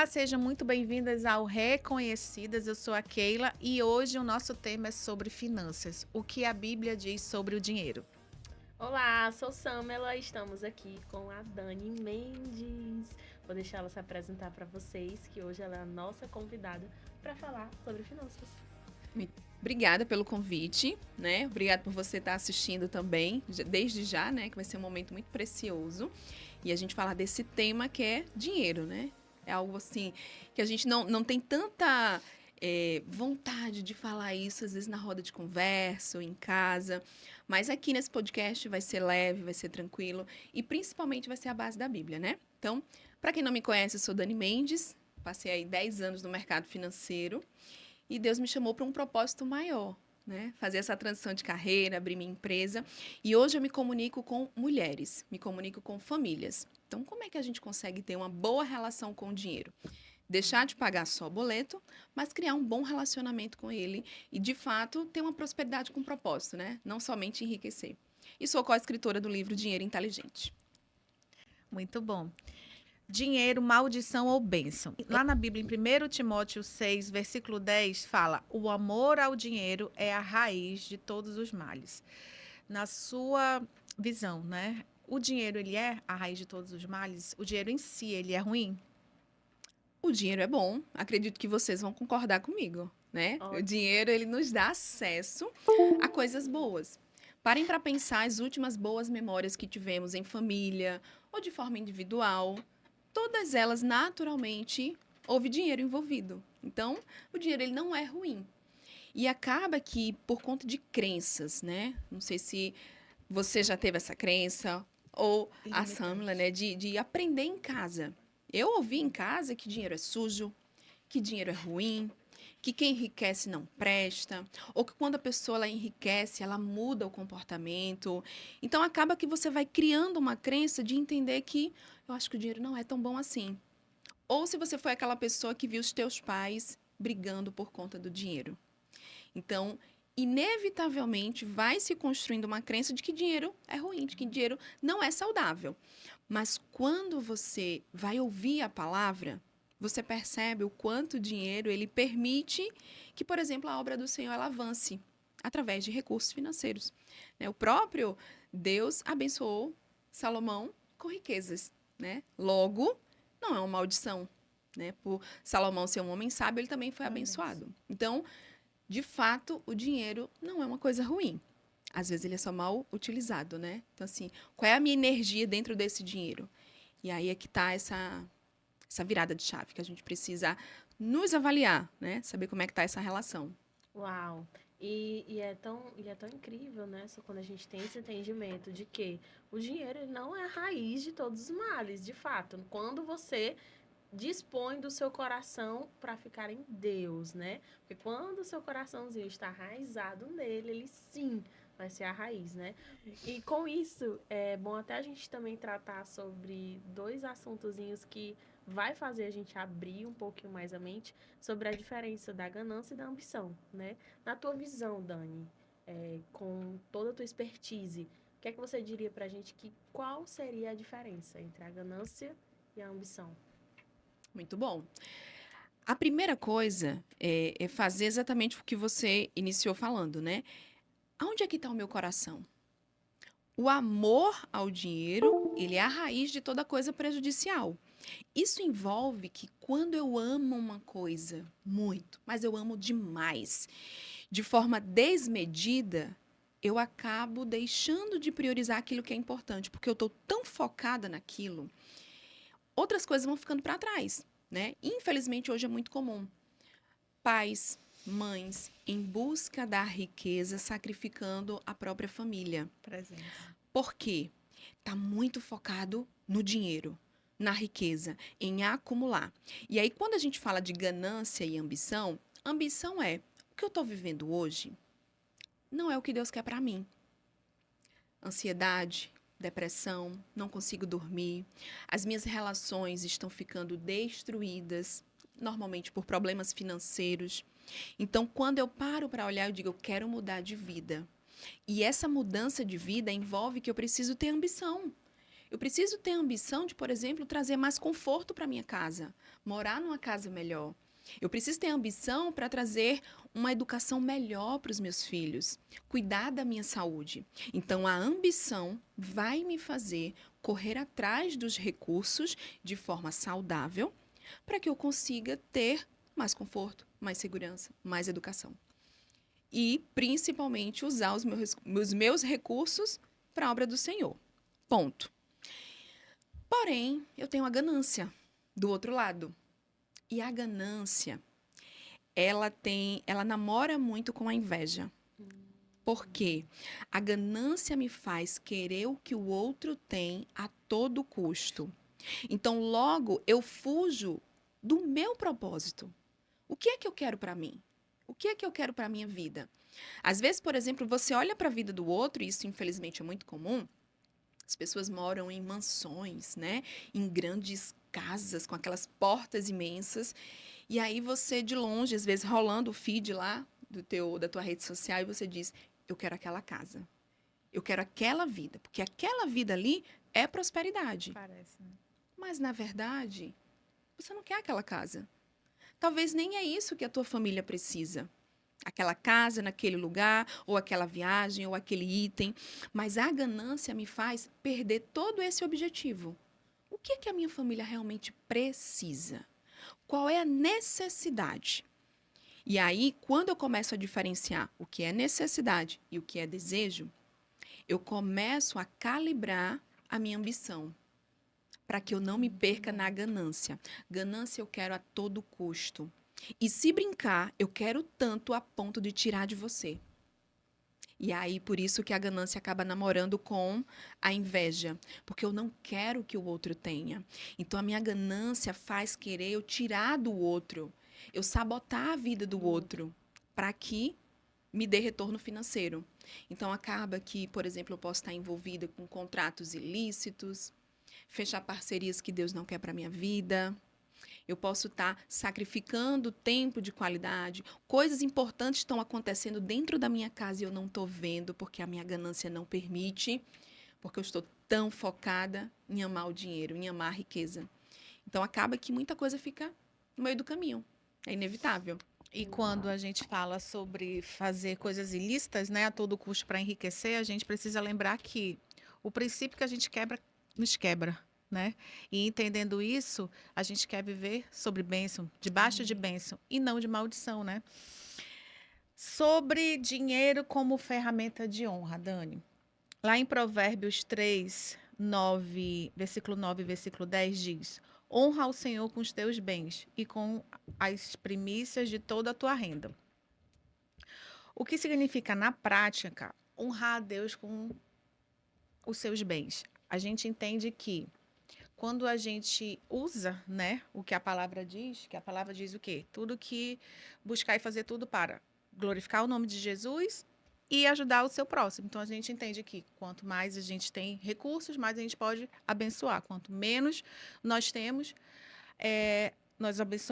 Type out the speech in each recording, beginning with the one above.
sejam muito bem-vindas ao Reconhecidas. Eu sou a Keila e hoje o nosso tema é sobre finanças. O que a Bíblia diz sobre o dinheiro? Olá, sou Samela e estamos aqui com a Dani Mendes. Vou deixar ela se apresentar para vocês, que hoje ela é a nossa convidada para falar sobre finanças. Obrigada pelo convite, né? Obrigada por você estar assistindo também, desde já, né? Que vai ser um momento muito precioso. E a gente falar desse tema que é dinheiro, né? É algo assim que a gente não tem tanta vontade de falar isso, às vezes na roda de conversa ou em casa. Mas aqui nesse podcast vai ser leve, vai ser tranquilo e principalmente vai ser a base da Bíblia, né? Então, para quem não me conhece, eu sou Dani Mendes, passei aí 10 anos no mercado financeiro. E Deus me chamou para um propósito maior, né? Fazer essa transição de carreira, abrir minha empresa. E hoje eu me comunico com mulheres, me comunico com famílias. Então, como é que a gente consegue ter uma boa relação com o dinheiro? Deixar de pagar só o boleto, mas criar um bom relacionamento com ele e, de fato, ter uma prosperidade com propósito, né? Não somente enriquecer. E sou co-escritora do livro Dinheiro Inteligente. Muito bom. Dinheiro, maldição ou bênção? Lá na Bíblia, em 1 Timóteo 6, versículo 10, fala: o amor ao dinheiro é a raiz de todos os males. Na sua visão, né? O dinheiro, ele é a raiz de todos os males? O dinheiro em si, ele é ruim? O dinheiro é bom, acredito que vocês vão concordar comigo, né? O Ótimo. dinheiro, ele nos dá acesso a coisas boas. Parem para pensar as últimas boas memórias que tivemos em família ou de forma individual. Todas elas, naturalmente, houve dinheiro envolvido. Então, o dinheiro, ele não é ruim. E acaba que, por conta de crenças, né? Não sei se você já teve essa crença, ou a Samla, Ilimitante. né? De aprender em casa. Eu ouvi em casa que dinheiro é sujo, que dinheiro é ruim, que quem enriquece não presta, ou que quando a pessoa ela enriquece, ela muda o comportamento. Então acaba que você vai criando uma crença de entender que eu acho que o dinheiro não é tão bom assim. Ou se você foi aquela pessoa que viu os teus pais brigando por conta do dinheiro. Então, inevitavelmente vai se construindo uma crença de que dinheiro é ruim, de que dinheiro não é saudável. Mas quando você vai ouvir a palavra, você percebe o quanto o dinheiro ele permite que, por exemplo, a obra do Senhor ela avance através de recursos financeiros. Né? O próprio Deus abençoou Salomão com riquezas, né? Logo, não é uma maldição, né? Por Salomão ser um homem sábio, ele também foi Uma bênção. abençoado. Então, de fato, o dinheiro não é uma coisa ruim. Às vezes ele é só mal utilizado, né? Então, assim, qual é a minha energia dentro desse dinheiro? E aí é que tá essa virada de chave, que a gente precisa nos avaliar, né? Saber como é que tá essa relação. Uau! E é tão incrível, né? Só quando a gente tem esse entendimento de que o dinheiro ele não é a raiz de todos os males, de fato. Quando você dispõe do seu coração para ficar em Deus, né? Porque quando o seu coraçãozinho está arraizado nele, ele sim vai ser a raiz, né? E com isso, é bom até a gente também tratar sobre dois assuntozinhos que vai fazer a gente abrir um pouquinho mais a mente sobre a diferença da ganância e da ambição, né? Na tua visão, Dani, com toda a tua expertise, o que é que você diria pra gente que qual seria a diferença entre a ganância e a ambição? Muito bom. A primeira coisa é fazer exatamente o que você iniciou falando, né? Aonde é que está o meu coração? O amor ao dinheiro, ele é a raiz de toda coisa prejudicial. Isso envolve que quando eu amo uma coisa muito, mas eu amo demais, de forma desmedida, eu acabo deixando de priorizar aquilo que é importante, porque eu estou tão focada naquilo, outras coisas vão ficando para trás, né? Infelizmente hoje é muito comum pais, mães em busca da riqueza, sacrificando a própria família. Presença. Por quê? Está muito focado no dinheiro, na riqueza, em acumular. E aí, quando a gente fala de ganância e ambição é o que eu estou vivendo hoje não é o que Deus quer para mim. Ansiedade, depressão, não consigo dormir, as minhas relações estão ficando destruídas, normalmente por problemas financeiros. Então, quando eu paro para olhar, eu digo, eu quero mudar de vida. E essa mudança de vida envolve que eu preciso ter ambição. Eu preciso ter a ambição de, por exemplo, trazer mais conforto para minha casa, morar numa casa melhor. Eu preciso ter ambição para trazer uma educação melhor para os meus filhos, cuidar da minha saúde. Então, a ambição vai me fazer correr atrás dos recursos de forma saudável para que eu consiga ter mais conforto, mais segurança, mais educação. E, principalmente, usar os meus recursos para a obra do Senhor. Ponto. Porém, eu tenho a ganância do outro lado. E a ganância, ela namora muito com a inveja. Por quê? A ganância me faz querer o que o outro tem a todo custo. Então, logo, eu fujo do meu propósito. O que é que eu quero para mim? O que é que eu quero para a minha vida? Às vezes, por exemplo, você olha para a vida do outro, e isso infelizmente é muito comum, as pessoas moram em mansões, né? Em grandes casas, com aquelas portas imensas. E aí você, de longe, às vezes rolando o feed lá da tua rede social, e você diz, eu quero aquela casa. Eu quero aquela vida. Porque aquela vida ali é prosperidade. Parece, né? Mas, na verdade, você não quer aquela casa. Talvez nem é isso que a tua família precisa. Aquela casa naquele lugar, ou aquela viagem, ou aquele item. Mas a ganância me faz perder todo esse objetivo. O que é que a minha família realmente precisa? Qual é a necessidade? E aí, quando eu começo a diferenciar o que é necessidade e o que é desejo, eu começo a calibrar a minha ambição, para que eu não me perca na ganância. Ganância eu quero a todo custo. E se brincar, eu quero tanto a ponto de tirar de você. E aí, por isso que a ganância acaba namorando com a inveja. Porque eu não quero que o outro tenha. Então, a minha ganância faz querer eu tirar do outro. Eu sabotar a vida do outro para que me dê retorno financeiro. Então, acaba que, por exemplo, eu posso estar envolvida com contratos ilícitos, fechar parcerias que Deus não quer para minha vida. Eu posso estar sacrificando tempo de qualidade. Coisas importantes estão acontecendo dentro da minha casa e eu não estou vendo porque a minha ganância não permite, porque eu estou tão focada em amar o dinheiro, em amar a riqueza. Então, acaba que muita coisa fica no meio do caminho. É inevitável. E quando a gente fala sobre fazer coisas ilícitas, né, a todo custo para enriquecer, a gente precisa lembrar que o princípio que a gente quebra, nos quebra, né? E entendendo isso, a gente quer viver sobre bênção, debaixo de bênção e não de maldição, né? Sobre dinheiro como ferramenta de honra, Dani. Lá em Provérbios 3, 9, versículo 9 e versículo 10 diz: Honra ao Senhor com os teus bens e com as primícias de toda a tua renda. O que significa, na prática, honrar a Deus com os seus bens? A gente entende que quando a gente usa, né, o que a palavra diz, que a palavra diz o quê? Tudo que buscar e fazer tudo para glorificar o nome de Jesus e ajudar o seu próximo. Então a gente entende que quanto mais a gente tem recursos, mais a gente pode abençoar. Quanto menos nós temos,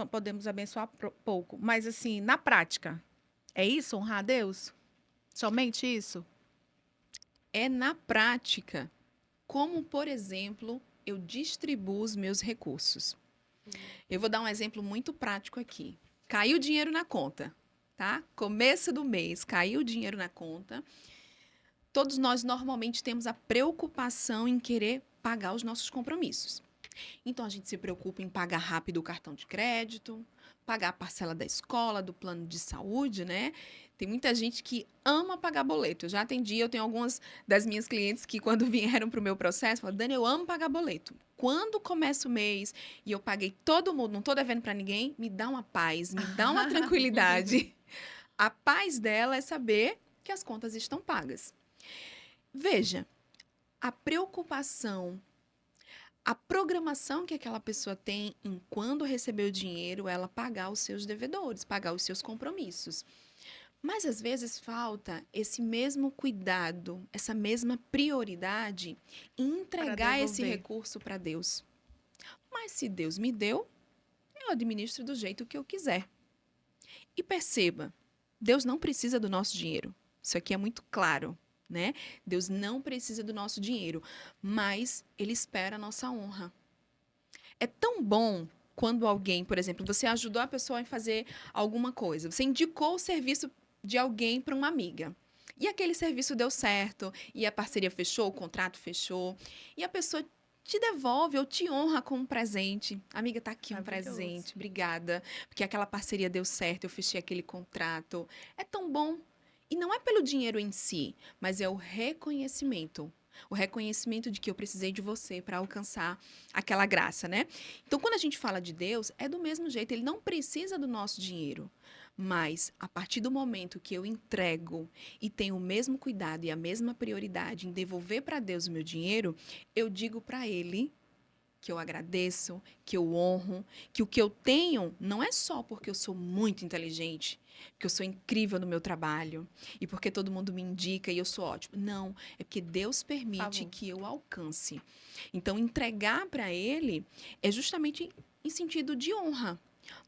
podemos abençoar pouco. Mas assim, na prática, é isso? Honrar a Deus? Somente isso? É na prática, como, por exemplo, eu distribuo os meus recursos. Eu vou dar um exemplo muito prático aqui. Caiu dinheiro na conta, tá? Começo do mês, caiu dinheiro na conta. Todos nós normalmente temos a preocupação em querer pagar os nossos compromissos. Então, a gente se preocupa em pagar rápido o cartão de crédito, pagar a parcela da escola, do plano de saúde, né? Tem muita gente que ama pagar boleto. Eu já atendi, eu tenho algumas das minhas clientes que, quando vieram para o meu processo, falaram, Dani, eu amo pagar boleto. Quando começa o mês e eu paguei todo mundo, não estou devendo para ninguém, me dá uma paz, me dá uma tranquilidade. A paz dela é saber que as contas estão pagas. Veja, a preocupação, a programação que aquela pessoa tem em quando receber o dinheiro, ela pagar os seus devedores, pagar os seus compromissos. Mas às vezes falta esse mesmo cuidado, essa mesma prioridade em entregar esse recurso para Deus. Mas se Deus me deu, eu administro do jeito que eu quiser. E perceba, Deus não precisa do nosso dinheiro. Isso aqui é muito claro. né? Deus não precisa do nosso dinheiro, mas Ele espera a nossa honra. É tão bom quando alguém, por exemplo, você ajudou a pessoa a fazer alguma coisa, você indicou o serviço de alguém para uma amiga. E aquele serviço deu certo, e a parceria fechou, o contrato fechou, e a pessoa te devolve ou te honra com um presente. Amiga, tá aqui um Maravilhoso. presente, obrigada, porque aquela parceria deu certo, eu fechei aquele contrato. É tão bom. E não é pelo dinheiro em si, mas é o reconhecimento. O reconhecimento de que eu precisei de você para alcançar aquela graça, né? Então, quando a gente fala de Deus, é do mesmo jeito, ele não precisa do nosso dinheiro. Mas, a partir do momento que eu entrego e tenho o mesmo cuidado e a mesma prioridade em devolver para Deus o meu dinheiro, eu digo para ele que eu agradeço, que eu honro, que o que eu tenho não é só porque eu sou muito inteligente, porque eu sou incrível no meu trabalho e porque todo mundo me indica e eu sou ótimo. Não, é porque Deus permite Favor. que eu alcance. Então, entregar para Ele é justamente em sentido de honra.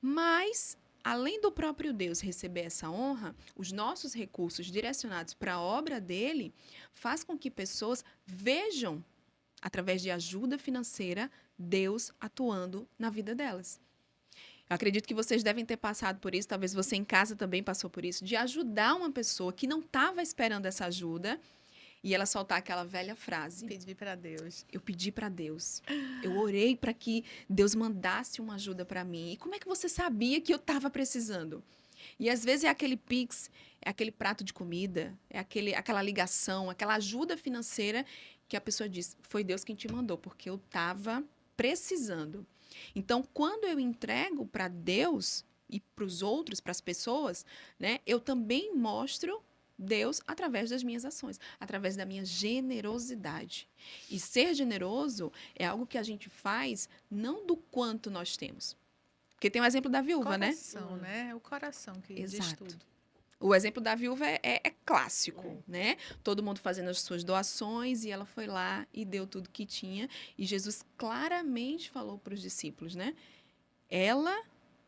Mas, além do próprio Deus receber essa honra, os nossos recursos direcionados para a obra dele faz com que pessoas vejam através de ajuda financeira, Deus atuando na vida delas. Eu acredito que vocês devem ter passado por isso, talvez você em casa também passou por isso, de ajudar uma pessoa que não estava esperando essa ajuda e ela soltar aquela velha frase: Pedir para Deus. eu pedi para Deus, eu orei para que Deus mandasse uma ajuda para mim. E como é que você sabia que eu estava precisando? E às vezes é aquele Pix, é aquele prato de comida, é aquela ligação, aquela ajuda financeira que a pessoa diz, foi Deus quem te mandou, porque eu estava precisando. Então, quando eu entrego para Deus e para os outros, para as pessoas, né, eu também mostro Deus através das minhas ações, através da minha generosidade. E ser generoso é algo que a gente faz não do quanto nós temos. Porque tem o exemplo da viúva, né? Coração, né? O coração que diz Exato. tudo. O exemplo da viúva é clássico, né? Todo mundo fazendo as suas doações e ela foi lá e deu tudo que tinha. E Jesus claramente falou para os discípulos, né? Ela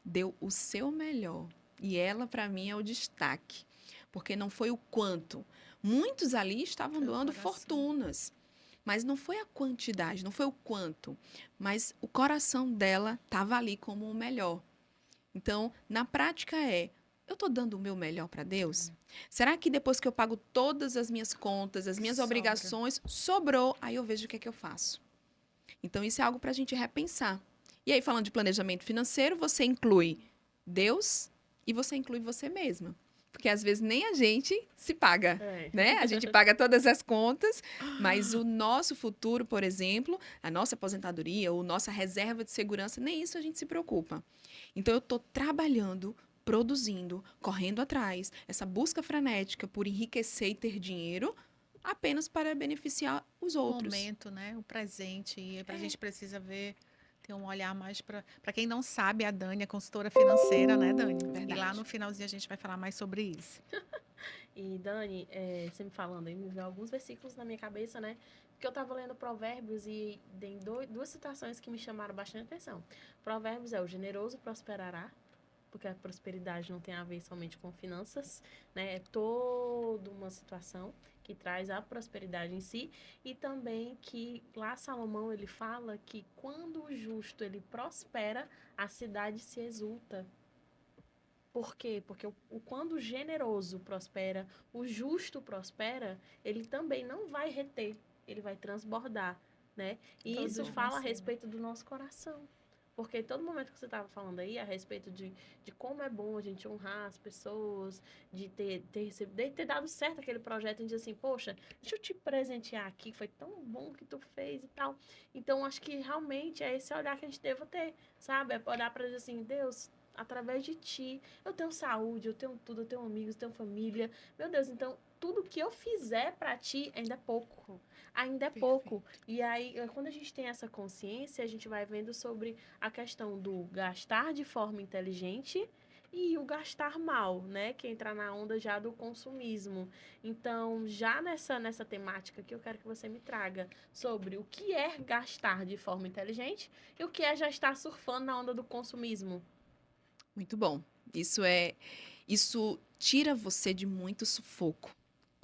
deu o seu melhor. E ela, para mim, é o destaque. Porque não foi o quanto. Muitos ali estavam Foi o doando coração. fortunas. Mas não foi a quantidade, não foi o quanto. Mas o coração dela estava ali como o melhor. Então, na prática eu estou dando o meu melhor para Deus? Será que depois que eu pago todas as minhas contas, as minhas Sobra. obrigações, sobrou? Aí eu vejo o que é que eu faço. Então, isso é algo para a gente repensar. E aí, falando de planejamento financeiro, você inclui Deus e você inclui você mesma. Porque às vezes nem a gente se paga, É. né? A gente paga todas as contas, mas o nosso futuro, por exemplo, a nossa aposentadoria ou nossa reserva de segurança, nem isso a gente se preocupa. Então, eu estou trabalhando, produzindo, correndo atrás, essa busca frenética por enriquecer e ter dinheiro apenas para beneficiar os O outros. momento, né? O presente. E a gente precisa ver, ter um olhar mais para quem não sabe, a Dani é consultora financeira, né, Dani? E lá Verdade. no finalzinho a gente vai falar mais sobre isso. E Dani, você me falando aí, me veio alguns versículos na minha cabeça, né? Porque eu tava lendo Provérbios e tem duas citações que me chamaram bastante atenção. Provérbios é: o generoso prosperará, porque a prosperidade não tem a ver somente com finanças, né? É toda uma situação que traz a prosperidade em si. E também que lá Salomão ele fala que quando o justo ele prospera, a cidade se exulta. Por quê? Porque quando o generoso prospera, o justo prospera, ele também não vai reter, ele vai transbordar, né? E Todos isso vão fala a ser. respeito do nosso coração. Porque todo momento que você estava falando aí, a respeito de como é bom a gente honrar as pessoas, de ter dado certo aquele projeto, e dizer assim, poxa, deixa eu te presentear aqui, foi tão bom que tu fez e tal. Então, acho que realmente é esse olhar que a gente deva ter, sabe? É olhar para dizer assim, Deus, através de ti, eu tenho saúde, eu tenho tudo, eu tenho amigos, eu tenho família. Meu Deus, então tudo que eu fizer para ti ainda é pouco. Ainda é pouco. E aí, quando a gente tem essa consciência, a gente vai vendo sobre a questão do gastar de forma inteligente e o gastar mal, né? Que entra na onda já do consumismo. Então, já nessa temática que eu quero que você me traga sobre o que é gastar de forma inteligente e o que é já estar surfando na onda do consumismo. Muito bom. Isso tira você de muito sufoco.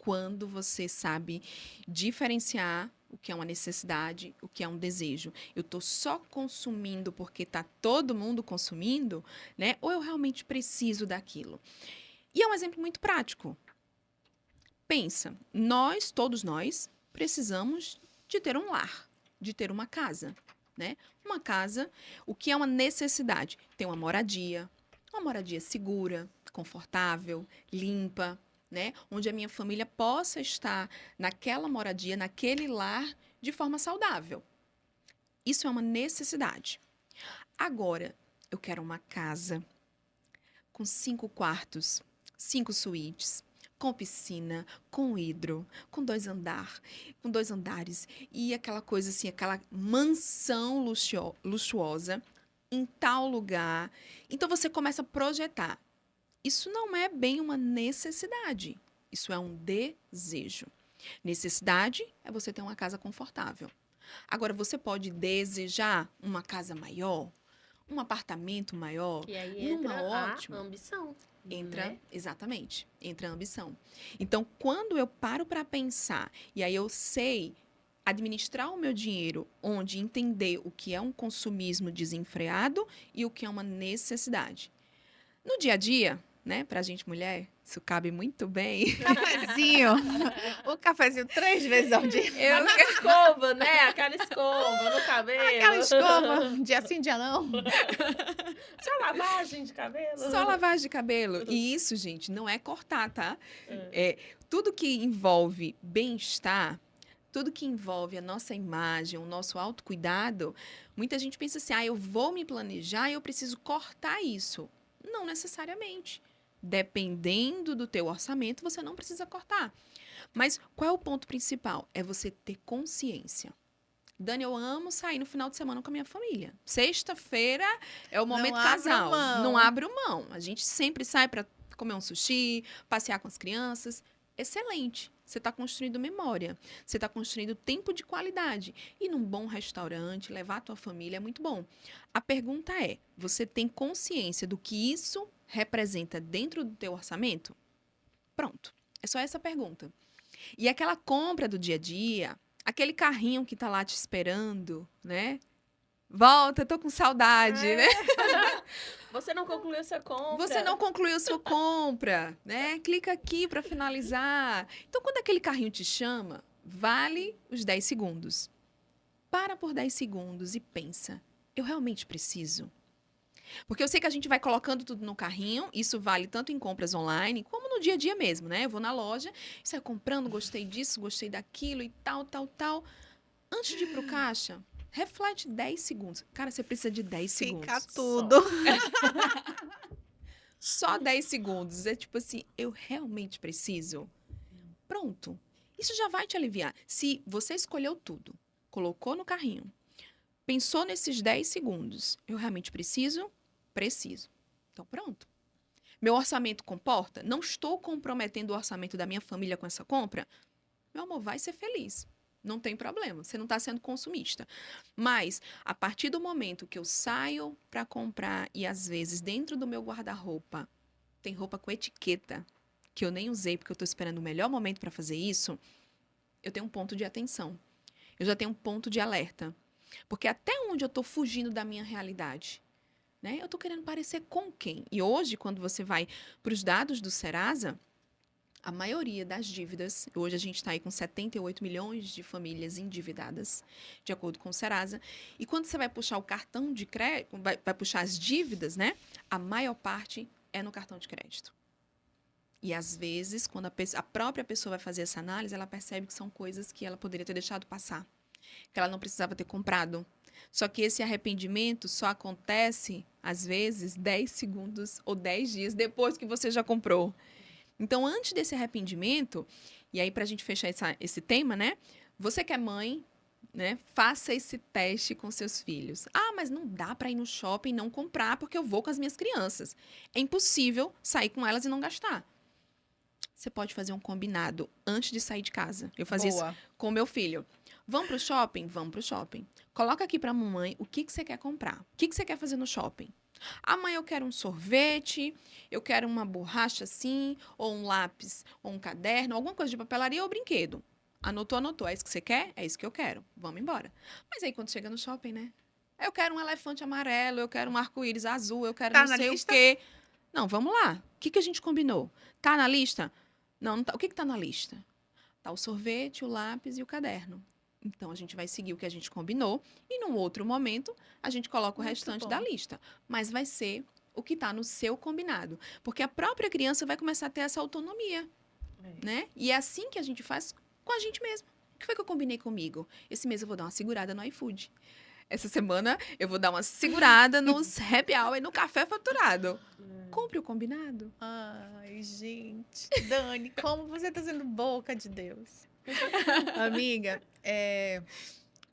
quando você sabe diferenciar o que é uma necessidade, o que é um desejo. Eu estou só consumindo porque está todo mundo consumindo, né? Ou eu realmente preciso daquilo? E é um exemplo muito prático. Pensa, todos nós, precisamos de ter um lar, de ter uma casa, né? Uma casa, o que é uma necessidade? Ter uma moradia segura, confortável, limpa, né? Onde a minha família possa estar naquela moradia, naquele lar, de forma saudável. Isso é uma necessidade. Agora, eu quero uma casa com 5 quartos, 5 suítes, com piscina, com hidro, com 2 andares e aquela coisa assim, aquela mansão luxuosa em tal lugar. Então você começa a projetar. Isso não é bem uma necessidade, isso é um desejo. Necessidade é você ter uma casa confortável. Agora você pode desejar uma casa maior, um apartamento maior, E aí entra a ambição. Né? Exatamente, entra a ambição. Então, quando eu paro para pensar, e aí eu sei administrar o meu dinheiro, onde entender o que é um consumismo desenfreado e o que é uma necessidade. No dia a dia, né, pra gente mulher, isso cabe muito bem. Cafezinho. O cafezinho 3 vezes ao dia. Aquela escova, né? Aquela escova no cabelo. Aquela escova, dia sim, dia não. Só lavagem de cabelo. Só lavagem de cabelo. E isso, gente, não é cortar, tá? Tudo que envolve bem-estar, tudo que envolve a nossa imagem, o nosso autocuidado, muita gente pensa assim, eu vou me planejar e eu preciso cortar isso. Não necessariamente. Dependendo do teu orçamento, você não precisa cortar. Mas qual é o ponto principal? É você ter consciência. Dani, eu amo sair no final de semana com a minha família. Sexta-feira é o momento casal. Não abro mão. A gente sempre sai para comer um sushi, passear com as crianças. Excelente. Você está construindo memória. Você está construindo tempo de qualidade. E num bom restaurante, levar a tua família é muito bom. A pergunta é, você tem consciência do que isso representa dentro do teu orçamento? Pronto. É só essa pergunta. E aquela compra do dia a dia, aquele carrinho que tá lá te esperando, né? Volta, tô com saudade, né? Você não concluiu sua compra. Você não concluiu sua compra, né? Clica aqui para finalizar. Então, quando aquele carrinho te chama, vale os 10 segundos. Para por 10 segundos e pensa, eu realmente preciso? Porque eu sei que a gente vai colocando tudo no carrinho, isso vale tanto em compras online, como no dia a dia mesmo, né? Eu vou na loja, saio comprando, gostei disso, gostei daquilo e tal. Antes de ir pro caixa, reflete 10 segundos. Cara, você precisa de 10 segundos. Fica tudo. Só 10 segundos. É tipo assim, eu realmente preciso? Pronto. Isso já vai te aliviar. Se você escolheu tudo, colocou no carrinho, pensou nesses 10 segundos, eu realmente preciso? Preciso. Então, pronto. Meu orçamento comporta? Não estou comprometendo o orçamento da minha família com essa compra? Meu amor, vai ser feliz. Não tem problema. Você não está sendo consumista. Mas, a partir do momento que eu saio para comprar e, às vezes, dentro do meu guarda-roupa, tem roupa com etiqueta, que eu nem usei porque eu estou esperando o melhor momento para fazer isso, eu tenho um ponto de atenção. Eu já tenho um ponto de alerta. Porque até onde eu estou fugindo da minha realidade? Né? Eu estou querendo parecer com quem? E hoje, quando você vai para os dados do Serasa, a maioria das dívidas, hoje a gente está aí com 78 milhões de famílias endividadas, de acordo com o Serasa. E quando você vai puxar o cartão de crédito, vai puxar as dívidas, né? A maior parte é no cartão de crédito. E às vezes, quando a própria pessoa vai fazer essa análise, ela percebe que são coisas que ela poderia ter deixado passar, que ela não precisava ter comprado. Só que esse arrependimento só acontece, às vezes, 10 segundos ou 10 dias depois que você já comprou. Então, antes desse arrependimento, e aí para a gente fechar esse tema, né? Você que é mãe, né? Faça esse teste com seus filhos. Mas não dá para ir no shopping e não comprar porque eu vou com as minhas crianças. É impossível sair com elas e não gastar. você pode fazer um combinado antes de sair de casa. Eu fazia isso Boa. com o meu filho. Vamos pro shopping? Vamos pro shopping. Coloca aqui pra mamãe o que você quer comprar. O que você quer fazer no shopping? Ah, mãe, eu quero um sorvete, eu quero uma borracha assim, ou um lápis, ou um caderno, alguma coisa de papelaria ou brinquedo. Anotou, anotou. É isso que você quer? É isso que eu quero. Vamos embora. Mas aí quando chega no shopping, né? Eu quero um elefante amarelo, eu quero um arco-íris azul, eu quero Tá não na sei lista? o quê. Não, vamos lá. O que a gente combinou? Tá na lista? Não, não tá. O que tá na lista? Tá o sorvete, o lápis e o caderno. Então, a gente vai seguir o que a gente combinou e, num outro momento, a gente coloca o Muito restante bom. da lista. Mas vai ser o que está no seu combinado. Porque a própria criança vai começar a ter essa autonomia, né? E é assim que a gente faz com a gente mesmo. O que foi que eu combinei comigo? Esse mês eu vou dar uma segurada no iFood. Essa semana eu vou dar uma segurada nos happy hour e no café faturado. Cumpre o combinado. Ai, gente. Dani, como você tá sendo boca de Deus. Amiga,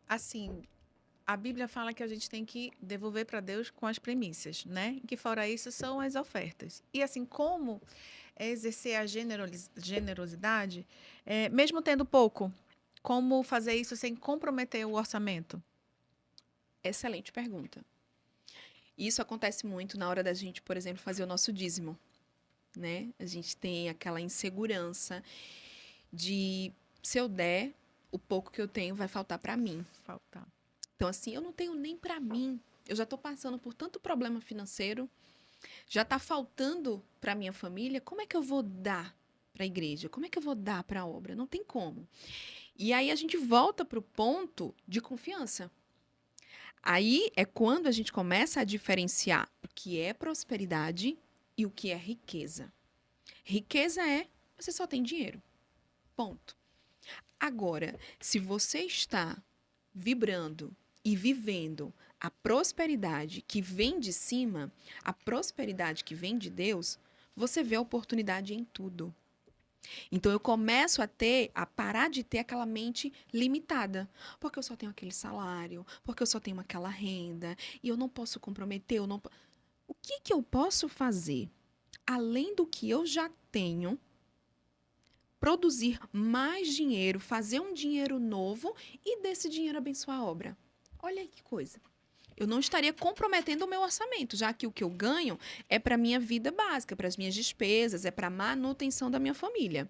assim, a Bíblia fala que a gente tem que devolver para Deus com as premissas, né? Que fora isso são as ofertas. E assim, como exercer a generosidade, mesmo tendo pouco, como fazer isso sem comprometer o orçamento? Excelente pergunta. Isso acontece muito na hora da gente, por exemplo, fazer o nosso dízimo, né? A gente tem aquela insegurança de se eu der, o pouco que eu tenho vai faltar para mim. Faltar. Então, assim, eu não tenho nem para mim. Eu já estou passando por tanto problema financeiro, já está faltando para minha família. Como é que eu vou dar para a igreja? Como é que eu vou dar para a obra? Não tem como. E aí a gente volta para o ponto de confiança. Aí é quando a gente começa a diferenciar o que é prosperidade e o que é riqueza. Riqueza é você só tem dinheiro. Ponto. Agora, se você está vibrando e vivendo a prosperidade que vem de cima, a prosperidade que vem de Deus, você vê a oportunidade em tudo. Então eu começo a parar de ter aquela mente limitada, porque eu só tenho aquele salário, porque eu só tenho aquela renda e eu não posso comprometer, eu não po- O que eu posso fazer além do que eu já tenho? Produzir mais dinheiro, fazer um dinheiro novo e desse dinheiro abençoar a obra. Olha que coisa. Eu não estaria comprometendo o meu orçamento, já que o que eu ganho é para minha vida básica, para as minhas despesas, é para a manutenção da minha família.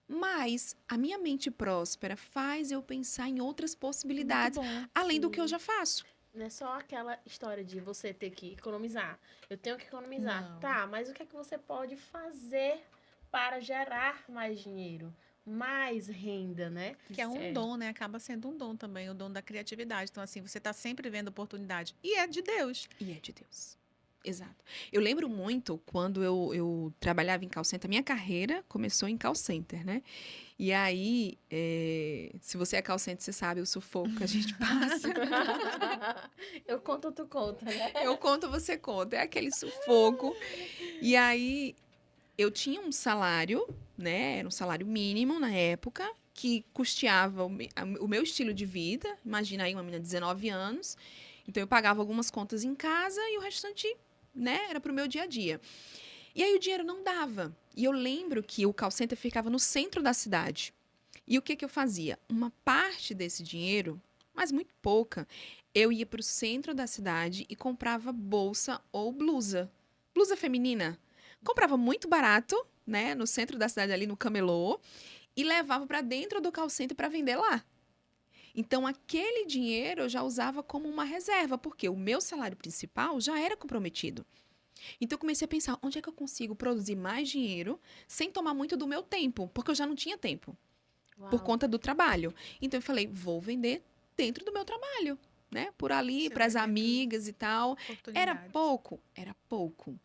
Mas a minha mente próspera faz eu pensar em outras Muito possibilidades, bom. além do que eu Sim. já faço. Não é só aquela história de você ter que economizar. Eu tenho que economizar. Não. Tá, mas o que é que você pode fazer para gerar mais dinheiro? Mais renda, né? Que é um dom, né? Acaba sendo um dom também, o dom da criatividade. Então, assim, você está sempre vendo oportunidade. E é de Deus. E é de Deus. Exato. Eu lembro muito quando eu trabalhava em call center. A minha carreira começou em call center, né? E aí, se você é call center, você sabe o sufoco que a gente passa. Eu conto, tu conta, né? Eu conto, você conta. É aquele sufoco. E aí, eu tinha um salário, né? Era um salário mínimo na época, que custeava o meu estilo de vida. Imagina aí uma menina de 19 anos. Então, eu pagava algumas contas em casa e o restante, né, era pro meu dia a dia. E aí, o dinheiro não dava. E eu lembro que o call center ficava no centro da cidade. E o que eu fazia? Uma parte desse dinheiro, mas muito pouca, eu ia para o centro da cidade e comprava bolsa ou blusa. Blusa feminina. Comprava muito barato, né, no centro da cidade, ali no camelô, e levava para dentro do call center para vender lá. Então, aquele dinheiro eu já usava como uma reserva, porque o meu salário principal já era comprometido. Então, eu comecei a pensar, onde é que eu consigo produzir mais dinheiro sem tomar muito do meu tempo? Porque eu já não tinha tempo por Uau. conta do trabalho. Então eu falei, vou vender dentro do meu trabalho, né? Por ali, Você para vai as vendo amigas e tal. Era pouco,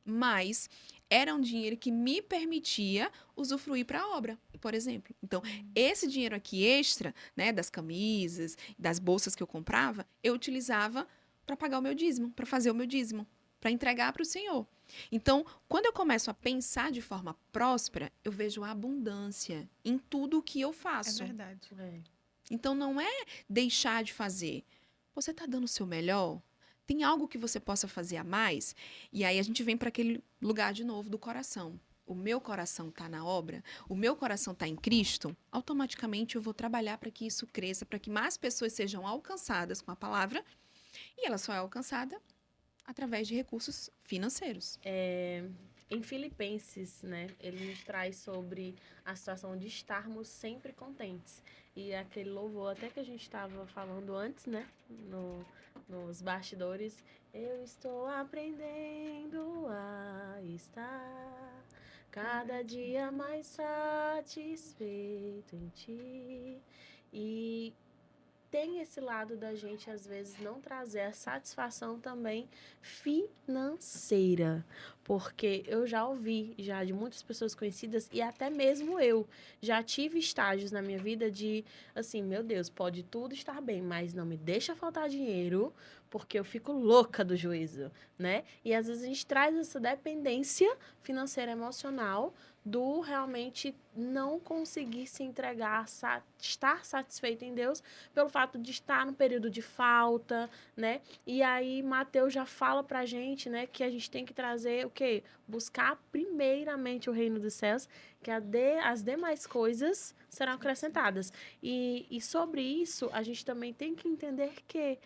mas era um dinheiro que me permitia usufruir para a obra, por exemplo. Então, esse dinheiro aqui extra, né, das camisas, das bolsas que eu comprava, eu utilizava para pagar o meu dízimo, para fazer o meu dízimo, para entregar para o Senhor. Então, quando eu começo a pensar de forma próspera, eu vejo a abundância em tudo o que eu É faço. verdade. É. Então, não é deixar de fazer. Você está dando o seu melhor? Tem algo que você possa fazer a mais? E aí a gente vem para aquele lugar de novo do coração. o meu coração está na obra, o meu coração está em Cristo, automaticamente eu vou trabalhar para que isso cresça, para que mais pessoas sejam alcançadas com a palavra, e ela só é alcançada através de recursos financeiros. Em Filipenses, né, ele nos traz sobre a situação de estarmos sempre contentes. E aquele louvor, até que a gente estava falando antes, né, nos bastidores, eu estou aprendendo a estar cada dia mais satisfeito em ti. E tem esse lado da gente, às vezes, não trazer a satisfação também financeira. Porque eu já ouvi, já de muitas pessoas conhecidas, e até mesmo eu, já tive estágios na minha vida de, assim, meu Deus, pode tudo estar bem, mas não me deixa faltar dinheiro, porque eu fico louca do juízo, né? E às vezes a gente traz essa dependência financeira emocional do realmente não conseguir se entregar, estar satisfeito em Deus, pelo fato de estar no período de falta, né? E aí Mateus já fala pra gente, né, que a gente tem que trazer o quê? Buscar primeiramente o reino dos céus, que as demais coisas serão acrescentadas. E sobre isso, a gente também tem que entender que,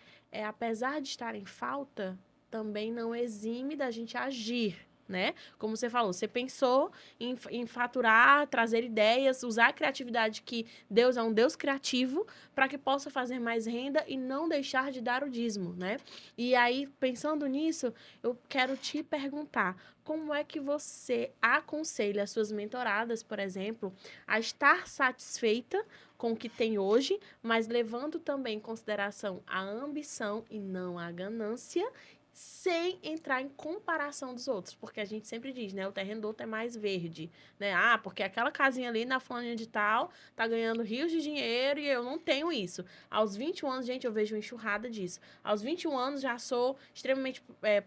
apesar de estar em falta, também não exime da gente agir, né? Como você falou, você pensou em faturar, trazer ideias, usar a criatividade, que Deus é um Deus criativo, para que possa fazer mais renda e não deixar de dar o dízimo, né? E aí, pensando nisso, eu quero te perguntar, como é que você aconselha as suas mentoradas, por exemplo, a estar satisfeita com o que tem hoje, mas levando também em consideração a ambição e não a ganância, sem entrar em comparação dos outros, porque a gente sempre diz, né, o terreno do outro é mais verde, né? Ah, porque aquela casinha ali na fulaninha de tal tá ganhando rios de dinheiro e eu não tenho isso. Aos 21 anos, gente, eu vejo uma enxurrada disso. Aos 21 anos já sou extremamente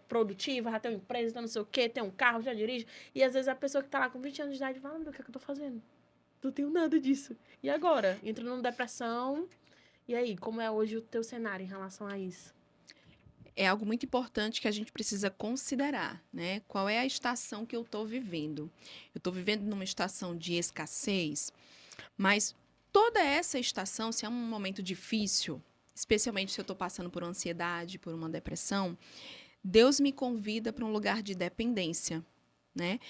produtiva, já tenho empresa, então não sei o quê, tenho um carro, já dirijo. E às vezes a pessoa que tá lá com 20 anos de idade fala, o que é que eu tô fazendo? Não tenho nada disso. E agora? Entro numa depressão. E aí, como é hoje o teu cenário em relação a isso? É algo muito importante que a gente precisa considerar, né? Qual é a estação que eu estou vivendo? Eu estou vivendo numa estação de escassez, mas toda essa estação, se é um momento difícil, especialmente se eu estou passando por ansiedade, por uma depressão, Deus me convida para um lugar de dependência, né?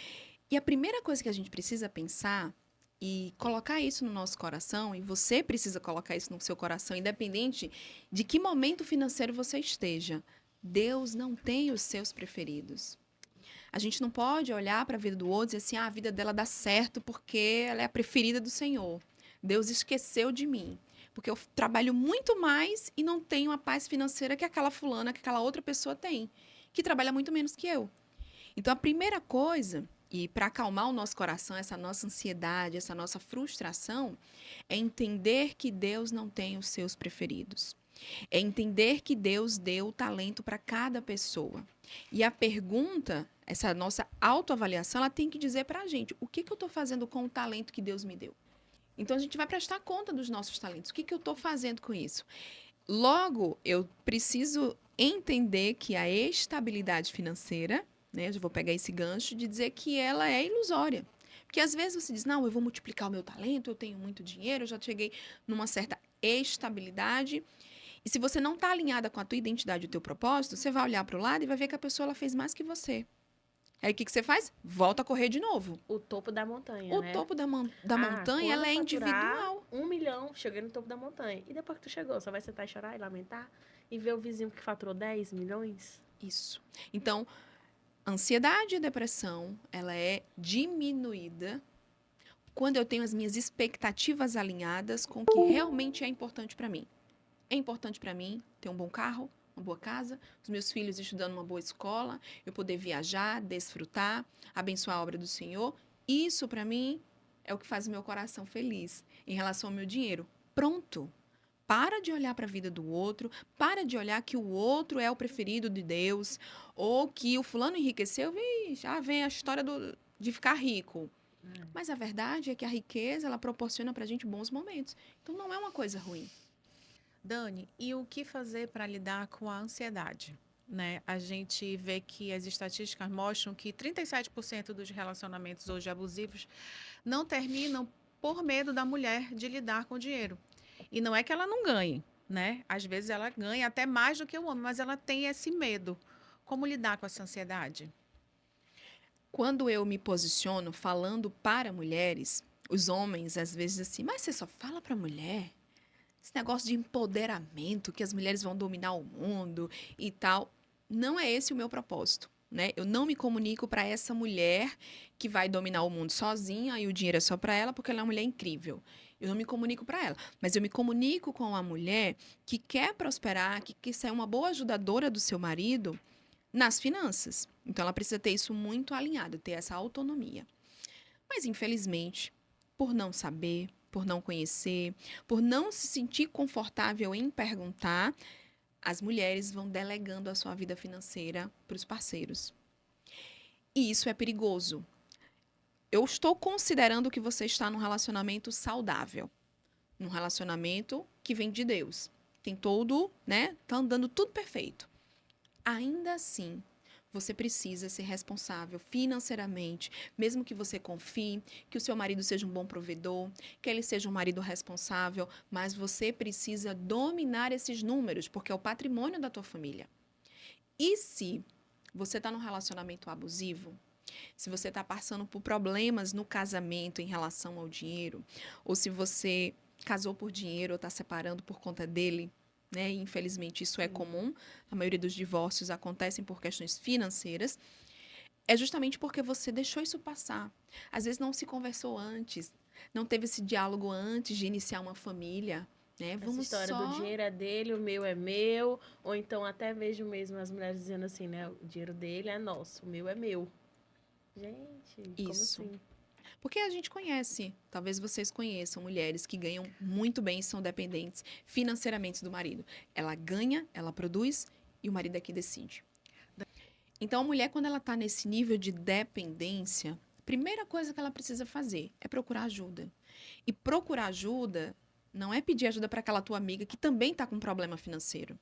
E a primeira coisa que a gente precisa pensar e colocar isso no nosso coração, e você precisa colocar isso no seu coração, independente de que momento financeiro você esteja. Deus não tem os seus preferidos. A gente não pode olhar para a vida do outro e dizer assim, a vida dela dá certo porque ela é a preferida do Senhor. Deus esqueceu de mim, porque eu trabalho muito mais e não tenho a paz financeira que aquela fulana, que aquela outra pessoa tem, que trabalha muito menos que eu. Então, a primeira coisa, e para acalmar o nosso coração, essa nossa ansiedade, essa nossa frustração, é entender que Deus não tem os seus preferidos. É entender que Deus deu talento para cada pessoa. E a pergunta, essa nossa autoavaliação, ela tem que dizer para a gente, o que eu estou fazendo com o talento que Deus me deu? Então, a gente vai prestar conta dos nossos talentos. O que eu estou fazendo com isso? Logo, eu preciso entender que a estabilidade financeira, né, eu já vou pegar esse gancho de dizer que ela é ilusória. Porque às vezes você diz, não, eu vou multiplicar o meu talento, eu tenho muito dinheiro, eu já cheguei numa certa estabilidade. E se você não está alinhada com a tua identidade e o teu propósito, você vai olhar para o lado e vai ver que a pessoa ela fez mais que você. Aí o que você faz? Volta a correr de novo. O topo da montanha, O né? topo da montanha, ela é individual. 1 milhão, cheguei no topo da montanha. E depois que tu chegou, só vai sentar e chorar e lamentar? E ver o vizinho que faturou 10 milhões? Isso. Então, ansiedade e depressão, ela é diminuída quando eu tenho as minhas expectativas alinhadas com o que realmente é importante para mim. É importante para mim ter um bom carro, uma boa casa, os meus filhos estudando numa boa escola, eu poder viajar, desfrutar, abençoar a obra do Senhor. Isso, para mim, é o que faz o meu coração feliz em relação ao meu dinheiro. Pronto. Para de olhar para a vida do outro, para de olhar que o outro é o preferido de Deus, ou que o fulano enriqueceu, já vem a história de ficar rico. Mas a verdade é que a riqueza, ela proporciona para a gente bons momentos. Então, não é uma coisa ruim. Dani, e o que fazer para lidar com a ansiedade? né? A gente vê que as estatísticas mostram que 37% dos relacionamentos hoje abusivos não terminam por medo da mulher de lidar com o dinheiro. E não é que ela não ganhe, né? Às vezes ela ganha até mais do que o homem, mas ela tem esse medo. Como lidar com essa ansiedade? Quando eu me posiciono falando para mulheres, os homens às vezes assim, mas você só fala para mulher? Esse negócio de empoderamento, que as mulheres vão dominar o mundo e tal, não é esse o meu propósito, né? Eu não me comunico para essa mulher que vai dominar o mundo sozinha e o dinheiro é só para ela porque ela é uma mulher incrível. Eu não me comunico para ela, mas eu me comunico com a mulher que quer prosperar, que quer ser uma boa ajudadora do seu marido nas finanças. Então ela precisa ter isso muito alinhado, ter essa autonomia. Mas infelizmente, por não saber, por não conhecer, por não se sentir confortável em perguntar, as mulheres vão delegando a sua vida financeira para os parceiros. E isso é perigoso. Eu estou considerando que você está num relacionamento saudável, num relacionamento que vem de Deus. Tem todo, né? Tá andando tudo perfeito. Ainda assim, você precisa ser responsável financeiramente, mesmo que você confie, que o seu marido seja um bom provedor, que ele seja um marido responsável, mas você precisa dominar esses números, porque é o patrimônio da tua família. E se você está num relacionamento abusivo, se você está passando por problemas no casamento em relação ao dinheiro, ou se você casou por dinheiro ou está separando por conta dele, né? E, infelizmente, isso é comum. A maioria dos divórcios acontecem por questões financeiras. É justamente porque você deixou isso passar. Às vezes não se conversou antes, não teve esse diálogo antes de iniciar uma família, né? Essa Vamos história do só dinheiro é dele, o meu é meu. Ou então até vejo mesmo as mulheres dizendo assim, né? O dinheiro dele é nosso, o meu é meu. Gente, como isso. assim? Porque a gente conhece, talvez vocês conheçam mulheres que ganham muito bem e são dependentes financeiramente do marido. Ela ganha, ela produz e o marido é que decide. Então, a mulher, quando ela está nesse nível de dependência, a primeira coisa que ela precisa fazer é procurar ajuda. E procurar ajuda não é pedir ajuda para aquela tua amiga que também está com um problema financeiro.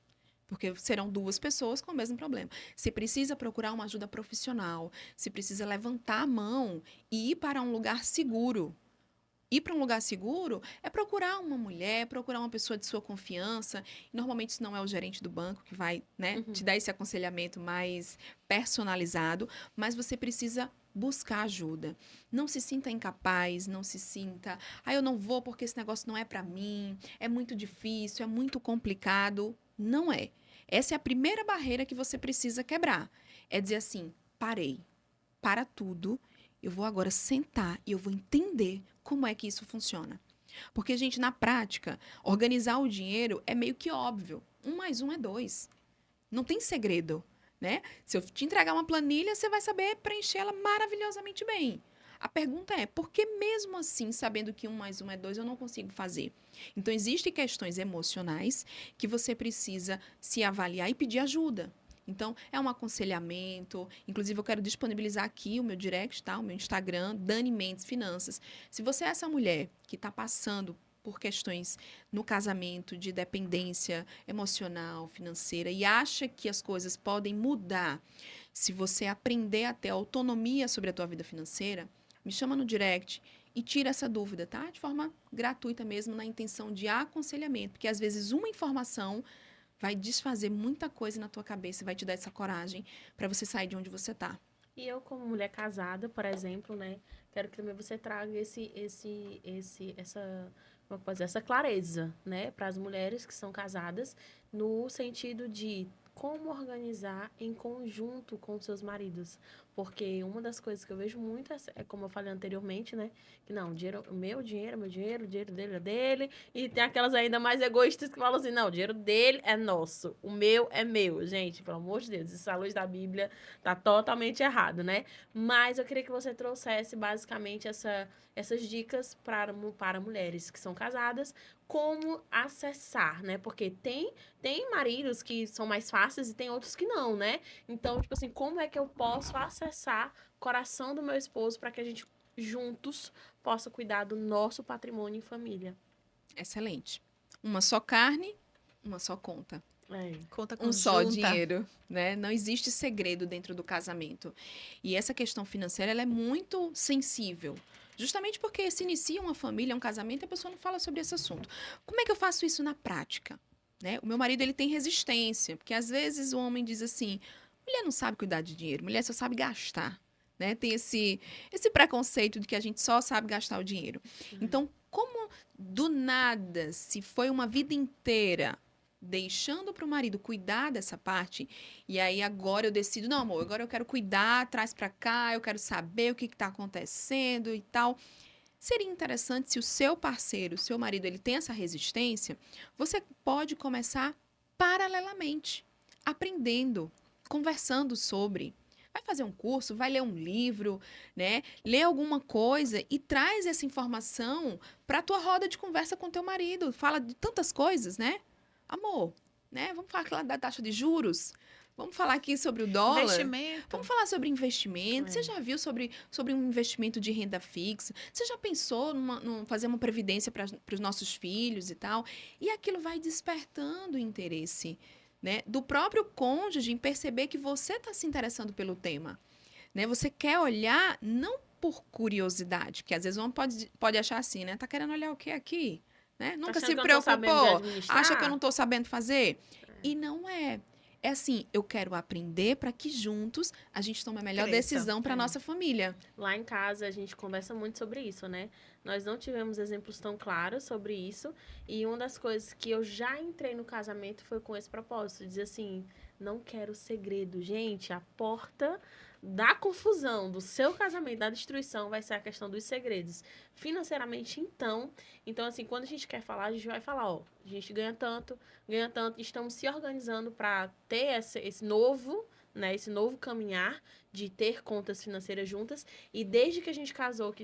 Porque serão duas pessoas com o mesmo problema. Você precisa procurar uma ajuda profissional. Você precisa levantar a mão e ir para um lugar seguro. Ir para um lugar seguro é procurar uma mulher, procurar uma pessoa de sua confiança. Normalmente isso não é o gerente do banco que vai, né, te dar esse aconselhamento mais personalizado, mas você precisa buscar ajuda. Não se sinta incapaz, não se sinta, eu não vou porque esse negócio não é para mim, é muito difícil, é muito complicado. Não é. Essa é a primeira barreira que você precisa quebrar. É dizer assim: parei, para tudo, eu vou agora sentar e eu vou entender como é que isso funciona. Porque, gente, na prática, organizar o dinheiro é meio que óbvio. 1 mais 1 é 2. Não tem segredo, né? Se eu te entregar uma planilha, você vai saber preencher ela maravilhosamente bem. A pergunta é, por que mesmo assim, sabendo que 1 mais 1 é 2, eu não consigo fazer? Então, existem questões emocionais que você precisa se avaliar e pedir ajuda. Então, é um aconselhamento. Inclusive, eu quero disponibilizar aqui o meu direct, tá? O meu Instagram, Dani Mendes Finanças. Se você é essa mulher que está passando por questões no casamento de dependência emocional, financeira e acha que as coisas podem mudar se você aprender a ter autonomia sobre a tua vida financeira, me chama no direct e tira essa dúvida, tá? De forma gratuita mesmo, na intenção de aconselhamento, porque às vezes uma informação vai desfazer muita coisa na tua cabeça e vai te dar essa coragem para você sair de onde você tá. E eu, como mulher casada, por exemplo, né? Quero que também você traga como é que eu posso dizer? Essa clareza, né? Para as mulheres que são casadas, no sentido de como organizar em conjunto com seus maridos. Porque uma das coisas que eu vejo muito é como eu falei anteriormente, né? Que não, o meu dinheiro é meu dinheiro, o dinheiro dele é dele. E tem aquelas ainda mais egoístas que falam assim, não, o dinheiro dele é nosso, o meu é meu. Gente, pelo amor de Deus, isso à luz da Bíblia tá totalmente errado, né? Mas eu queria que você trouxesse basicamente essas dicas para mulheres que são casadas, como acessar, né? Porque tem maridos que são mais fáceis e tem outros que não, né? Então, tipo assim, como é que eu posso acessar o coração do meu esposo para que a gente juntos possa cuidar do nosso patrimônio em família? Excelente. Uma só carne, uma só conta. Conta Um só conjunta. dinheiro, né? Não existe segredo dentro do casamento. E essa questão financeira, ela é muito sensível. Justamente porque se inicia uma família, um casamento, a pessoa não fala sobre esse assunto. Como é que eu faço isso na prática? Né? O meu marido, ele tem resistência, porque às vezes o homem diz assim, mulher não sabe cuidar de dinheiro, mulher só sabe gastar. Né? Tem esse preconceito de que a gente só sabe gastar o dinheiro. Então, como do nada, se foi uma vida inteira deixando para o marido cuidar dessa parte, e aí agora eu decido, não, amor, agora eu quero cuidar, traz para cá, eu quero saber o que está acontecendo e tal. Seria interessante se o seu parceiro, o seu marido, ele tem essa resistência, você pode começar paralelamente, aprendendo, conversando sobre. Vai fazer um curso, vai ler um livro, né? Lê alguma coisa e traz essa informação para a tua roda de conversa com teu marido. Fala de tantas coisas, né? Amor, né? Vamos falar da taxa de juros. Vamos falar aqui sobre o dólar. Investimento. Vamos falar sobre investimento. Você É. já viu sobre um investimento de renda fixa? Você já pensou fazer uma previdência para os nossos filhos e tal? E aquilo vai despertando o interesse, né, do próprio cônjuge em perceber que você está se interessando pelo tema. Né? Você quer olhar não por curiosidade, porque às vezes um pode achar assim, né? Tá querendo olhar o que aqui? Né? Nunca Achando se que eu não tô sabendo de preocupou? administrar? Acha que eu não estou sabendo fazer? E não é. É assim, eu quero aprender para que juntos a gente tome a melhor Cresça. decisão para nossa família. Lá em casa a gente conversa muito sobre isso, né? Nós não tivemos exemplos tão claros sobre isso. E uma das coisas que eu já entrei no casamento foi com esse propósito. Dizer assim, não quero segredo. Gente, a porta da confusão do seu casamento, da destruição, vai ser a questão dos segredos. Financeiramente, então assim, quando a gente quer falar, a gente vai falar, ó, a gente ganha tanto, estamos se organizando para ter esse novo, né, esse novo caminhar de ter contas financeiras juntas. E desde que a gente casou,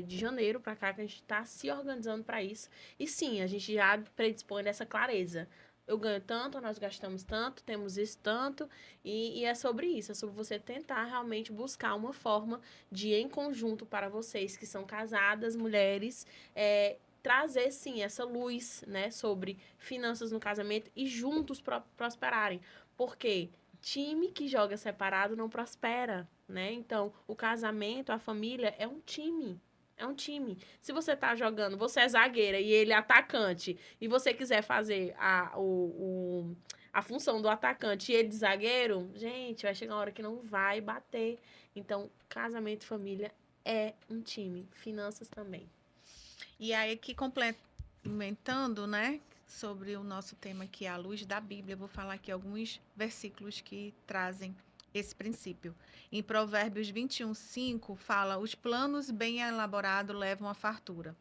de janeiro para cá, que a gente está se organizando para isso. E sim, a gente já predispõe dessa clareza. Eu ganho tanto, nós gastamos tanto, temos isso tanto, e é sobre isso, é sobre você tentar realmente buscar uma forma de, em conjunto para vocês que são casadas, mulheres, trazer sim essa luz, né, sobre finanças no casamento e juntos prosperarem. Porque time que joga separado não prospera, né? Então, o casamento, a família é um time. É um time. Se você tá jogando, você é zagueira e ele é atacante, e você quiser fazer a função do atacante e ele de zagueiro, gente, vai chegar uma hora que não vai bater. Então, casamento e família é um time. Finanças também. E aí, aqui complementando, né, sobre o nosso tema aqui, a luz da Bíblia, eu vou falar aqui alguns versículos que trazem esse princípio. Em Provérbios 21:5 fala: os planos bem elaborados levam à fartura.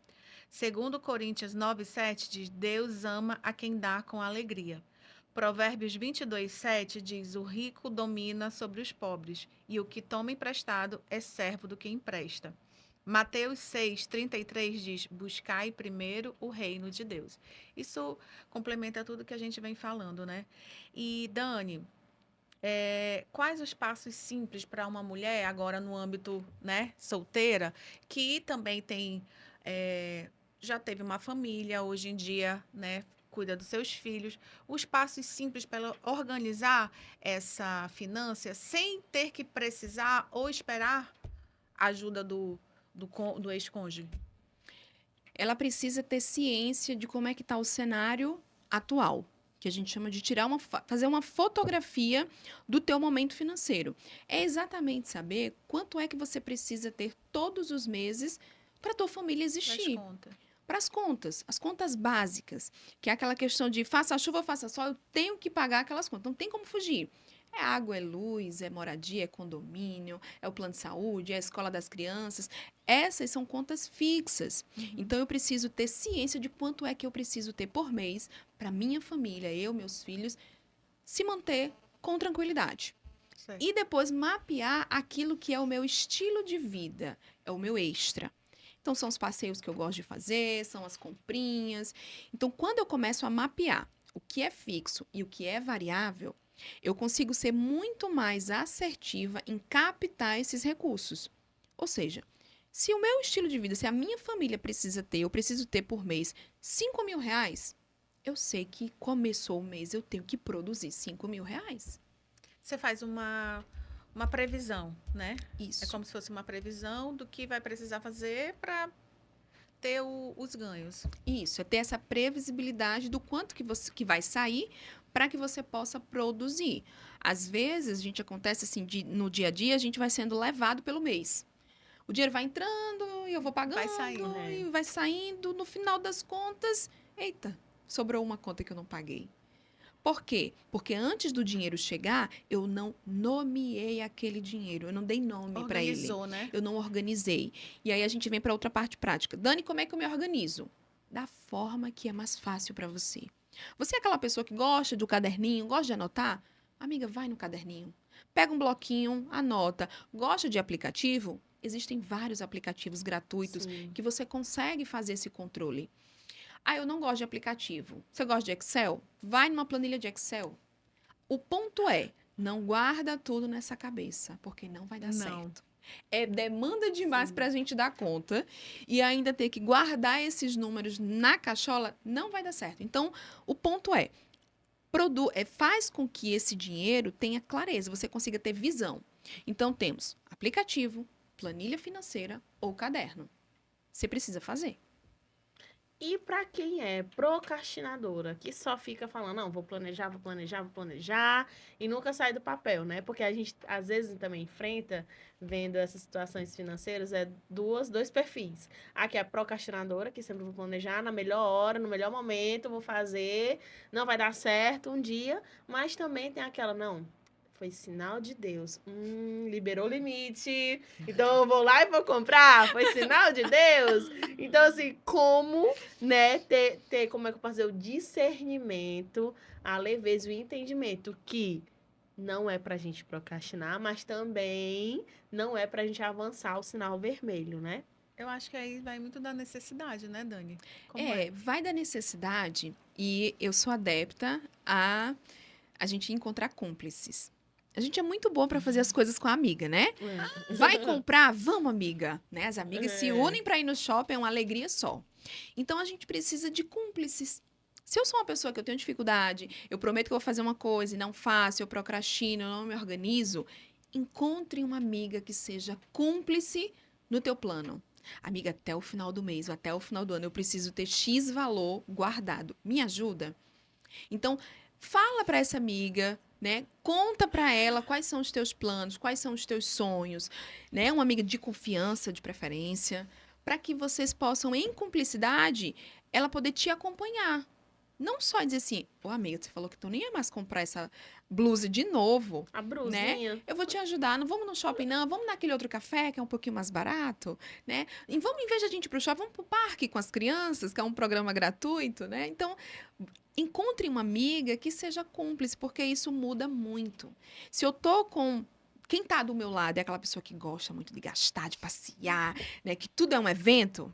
Segundo Coríntios 9:7 diz: Deus ama a quem dá com alegria. Provérbios 22:7 diz: o rico domina sobre os pobres, e o que toma emprestado é servo do que empresta. Mateus 6:33 diz: buscai primeiro o reino de Deus. Isso complementa tudo que a gente vem falando, né? E Dani, quais os passos simples para uma mulher, agora no âmbito, né, solteira, que também tem, já teve uma família, hoje em dia, né, cuida dos seus filhos, os passos simples para ela organizar essa finança sem ter que precisar ou esperar a ajuda do ex-cônjuge? Ela precisa ter ciência de como é que está o cenário atual, que a gente chama de fazer uma fotografia do teu momento financeiro. É exatamente saber quanto é que você precisa ter todos os meses para tua família existir. Para as contas básicas, que é aquela questão de faça chuva, faça sol, eu tenho que pagar aquelas contas, não tem como fugir. É água, é luz, é moradia, é condomínio, é o plano de saúde, é a escola das crianças. Essas são contas fixas. Então, eu preciso ter ciência de quanto é que eu preciso ter por mês para minha família, eu, meus filhos, se manter com tranquilidade. Certo. E depois mapear aquilo que é o meu estilo de vida, é o meu extra. Então, são os passeios que eu gosto de fazer, são as comprinhas. Então, quando eu começo a mapear o que é fixo e o que é variável, eu consigo ser muito mais assertiva em captar esses recursos. Ou seja, se o meu estilo de vida, se a minha família precisa ter, eu preciso ter por mês R$ 5.000, eu sei que começou o mês, eu tenho que produzir R$ 5.000. Você faz uma previsão, né? É Isso. como se fosse uma previsão do que vai precisar fazer para ter os ganhos. Isso, é ter essa previsibilidade do quanto que vai sair para que você possa produzir. Às vezes, a gente acontece assim, no dia a dia, a gente vai sendo levado pelo mês. O dinheiro vai entrando e eu vou pagando Vai saindo, e vai saindo. No final das contas, eita, sobrou uma conta que eu não paguei. Por quê? Porque antes do dinheiro chegar, eu não nomeei aquele dinheiro, eu não dei nome para ele. Organizou, né? Eu não organizei. E aí a gente vem para outra parte prática. Dani, como é que eu me organizo? Da forma que é mais fácil para você. Você é aquela pessoa que gosta do caderninho, gosta de anotar? Amiga, vai no caderninho. Pega um bloquinho, anota. Gosta de aplicativo? Existem vários aplicativos gratuitos Sim. que você consegue fazer esse controle. Ah, eu não gosto de aplicativo. Você gosta de Excel? Vai numa planilha de Excel. O ponto é, não guarda tudo nessa cabeça, porque não vai dar certo. É demanda demais Sim. para a gente dar conta e ainda ter que guardar esses números na cachola, não vai dar certo. Então, o ponto é, faz com que esse dinheiro tenha clareza, você consiga ter visão. Então, temos aplicativo, planilha financeira ou caderno. Você precisa fazer. E para quem é procrastinadora, que só fica falando, não, vou planejar, vou planejar, vou planejar, e nunca sai do papel, né? Porque a gente, às vezes, também enfrenta, vendo essas situações financeiras, dois perfis. A que é a procrastinadora, que sempre vou planejar na melhor hora, no melhor momento, vou fazer, não vai dar certo um dia, mas também tem aquela, não, foi sinal de Deus. Liberou o limite, então eu vou lá e vou comprar, foi sinal de Deus. Então, assim, como, né, ter como é que eu posso dizer, o discernimento, a leveza e o entendimento que não é pra gente procrastinar, mas também não é pra gente avançar o sinal vermelho, né? Eu acho que aí vai muito da necessidade, né, Dani? Como Vai da necessidade e eu sou adepta a gente encontrar cúmplices. A gente é muito boa para fazer as coisas com a amiga, né? Vai comprar? Vamos, amiga. Né? As amigas se unem para ir no shopping, é uma alegria só. Então, a gente precisa de cúmplices. Se eu sou uma pessoa que eu tenho dificuldade, eu prometo que eu vou fazer uma coisa e não faço, eu procrastino, eu não me organizo, encontre uma amiga que seja cúmplice no teu plano. Amiga, até o final do mês ou até o final do ano, eu preciso ter X valor guardado. Me ajuda? Então, fala para essa amiga, né? Conta para ela quais são os teus planos, quais são os teus sonhos, né? Uma amiga de confiança, de preferência, para que vocês possam, em cumplicidade, ela poder te acompanhar. Não só dizer assim, ô amiga, você falou que tu nem ia mais comprar essa blusa de novo, A né? brusinha. Eu vou te ajudar, não vamos no shopping não, vamos naquele outro café que é um pouquinho mais barato, né? E vamos, em vez de a gente ir pro shopping, vamos pro parque com as crianças, que é um programa gratuito, né? Então, encontre uma amiga que seja cúmplice, porque isso muda muito. Se eu tô com quem tá do meu lado é aquela pessoa que gosta muito de gastar, de passear, né? Que tudo é um evento,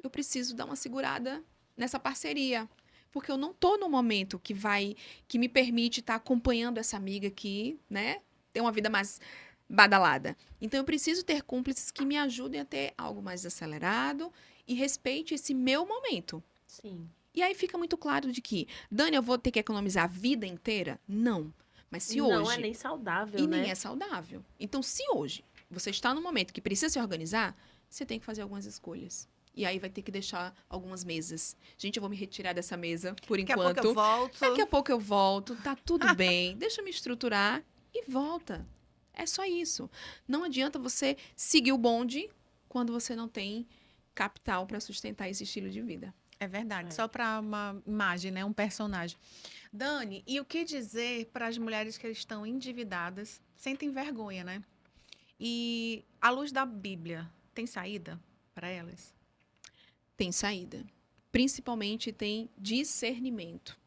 eu preciso dar uma segurada nessa parceria. Porque eu não tô no momento que me permite estar acompanhando essa amiga que, né, tem uma vida mais badalada. Então, eu preciso ter cúmplices que me ajudem a ter algo mais acelerado e respeite esse meu momento. Sim. E aí fica muito claro de que, Dani, eu vou ter que economizar a vida inteira? Não. Mas se Não hoje... é nem saudável, E né? nem é saudável. Então, se hoje você está no momento que precisa se organizar, você tem que fazer algumas escolhas. E aí vai ter que deixar algumas mesas. Gente, eu vou me retirar dessa mesa por Daqui a pouco enquanto. eu volto. Daqui a pouco eu volto, tá tudo bem. Deixa eu me estruturar e volta. É só isso. Não adianta você seguir o bonde quando você não tem capital para sustentar esse estilo de vida. É verdade, É. só para uma imagem, né? Um personagem. Dani, e o que dizer para as mulheres que estão endividadas, sentem vergonha, né? E à luz da Bíblia, tem saída para elas? Tem saída. Principalmente tem discernimento.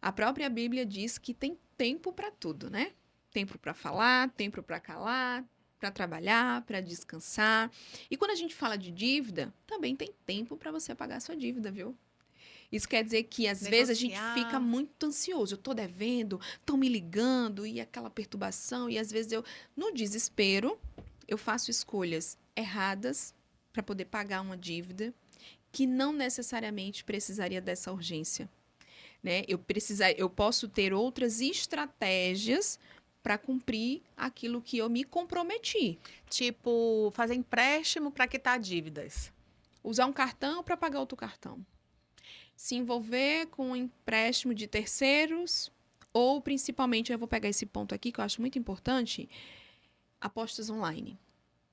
A própria Bíblia diz que tem tempo para tudo, né? Tempo para falar, tempo para calar, para trabalhar, para descansar. E quando a gente fala de dívida, também tem tempo para você pagar a sua dívida, viu? Isso quer dizer que às vezes a gente Negociar. fica muito ansioso. Eu tô devendo, estão me ligando e aquela perturbação. E às vezes eu, no desespero, eu faço escolhas erradas para poder pagar uma dívida que não necessariamente precisaria dessa urgência, né? Eu posso ter outras estratégias para cumprir aquilo que eu me comprometi. Tipo, fazer empréstimo para quitar dívidas. Usar um cartão para pagar outro cartão. Se envolver com um empréstimo de terceiros ou, principalmente, eu vou pegar esse ponto aqui que eu acho muito importante, apostas online,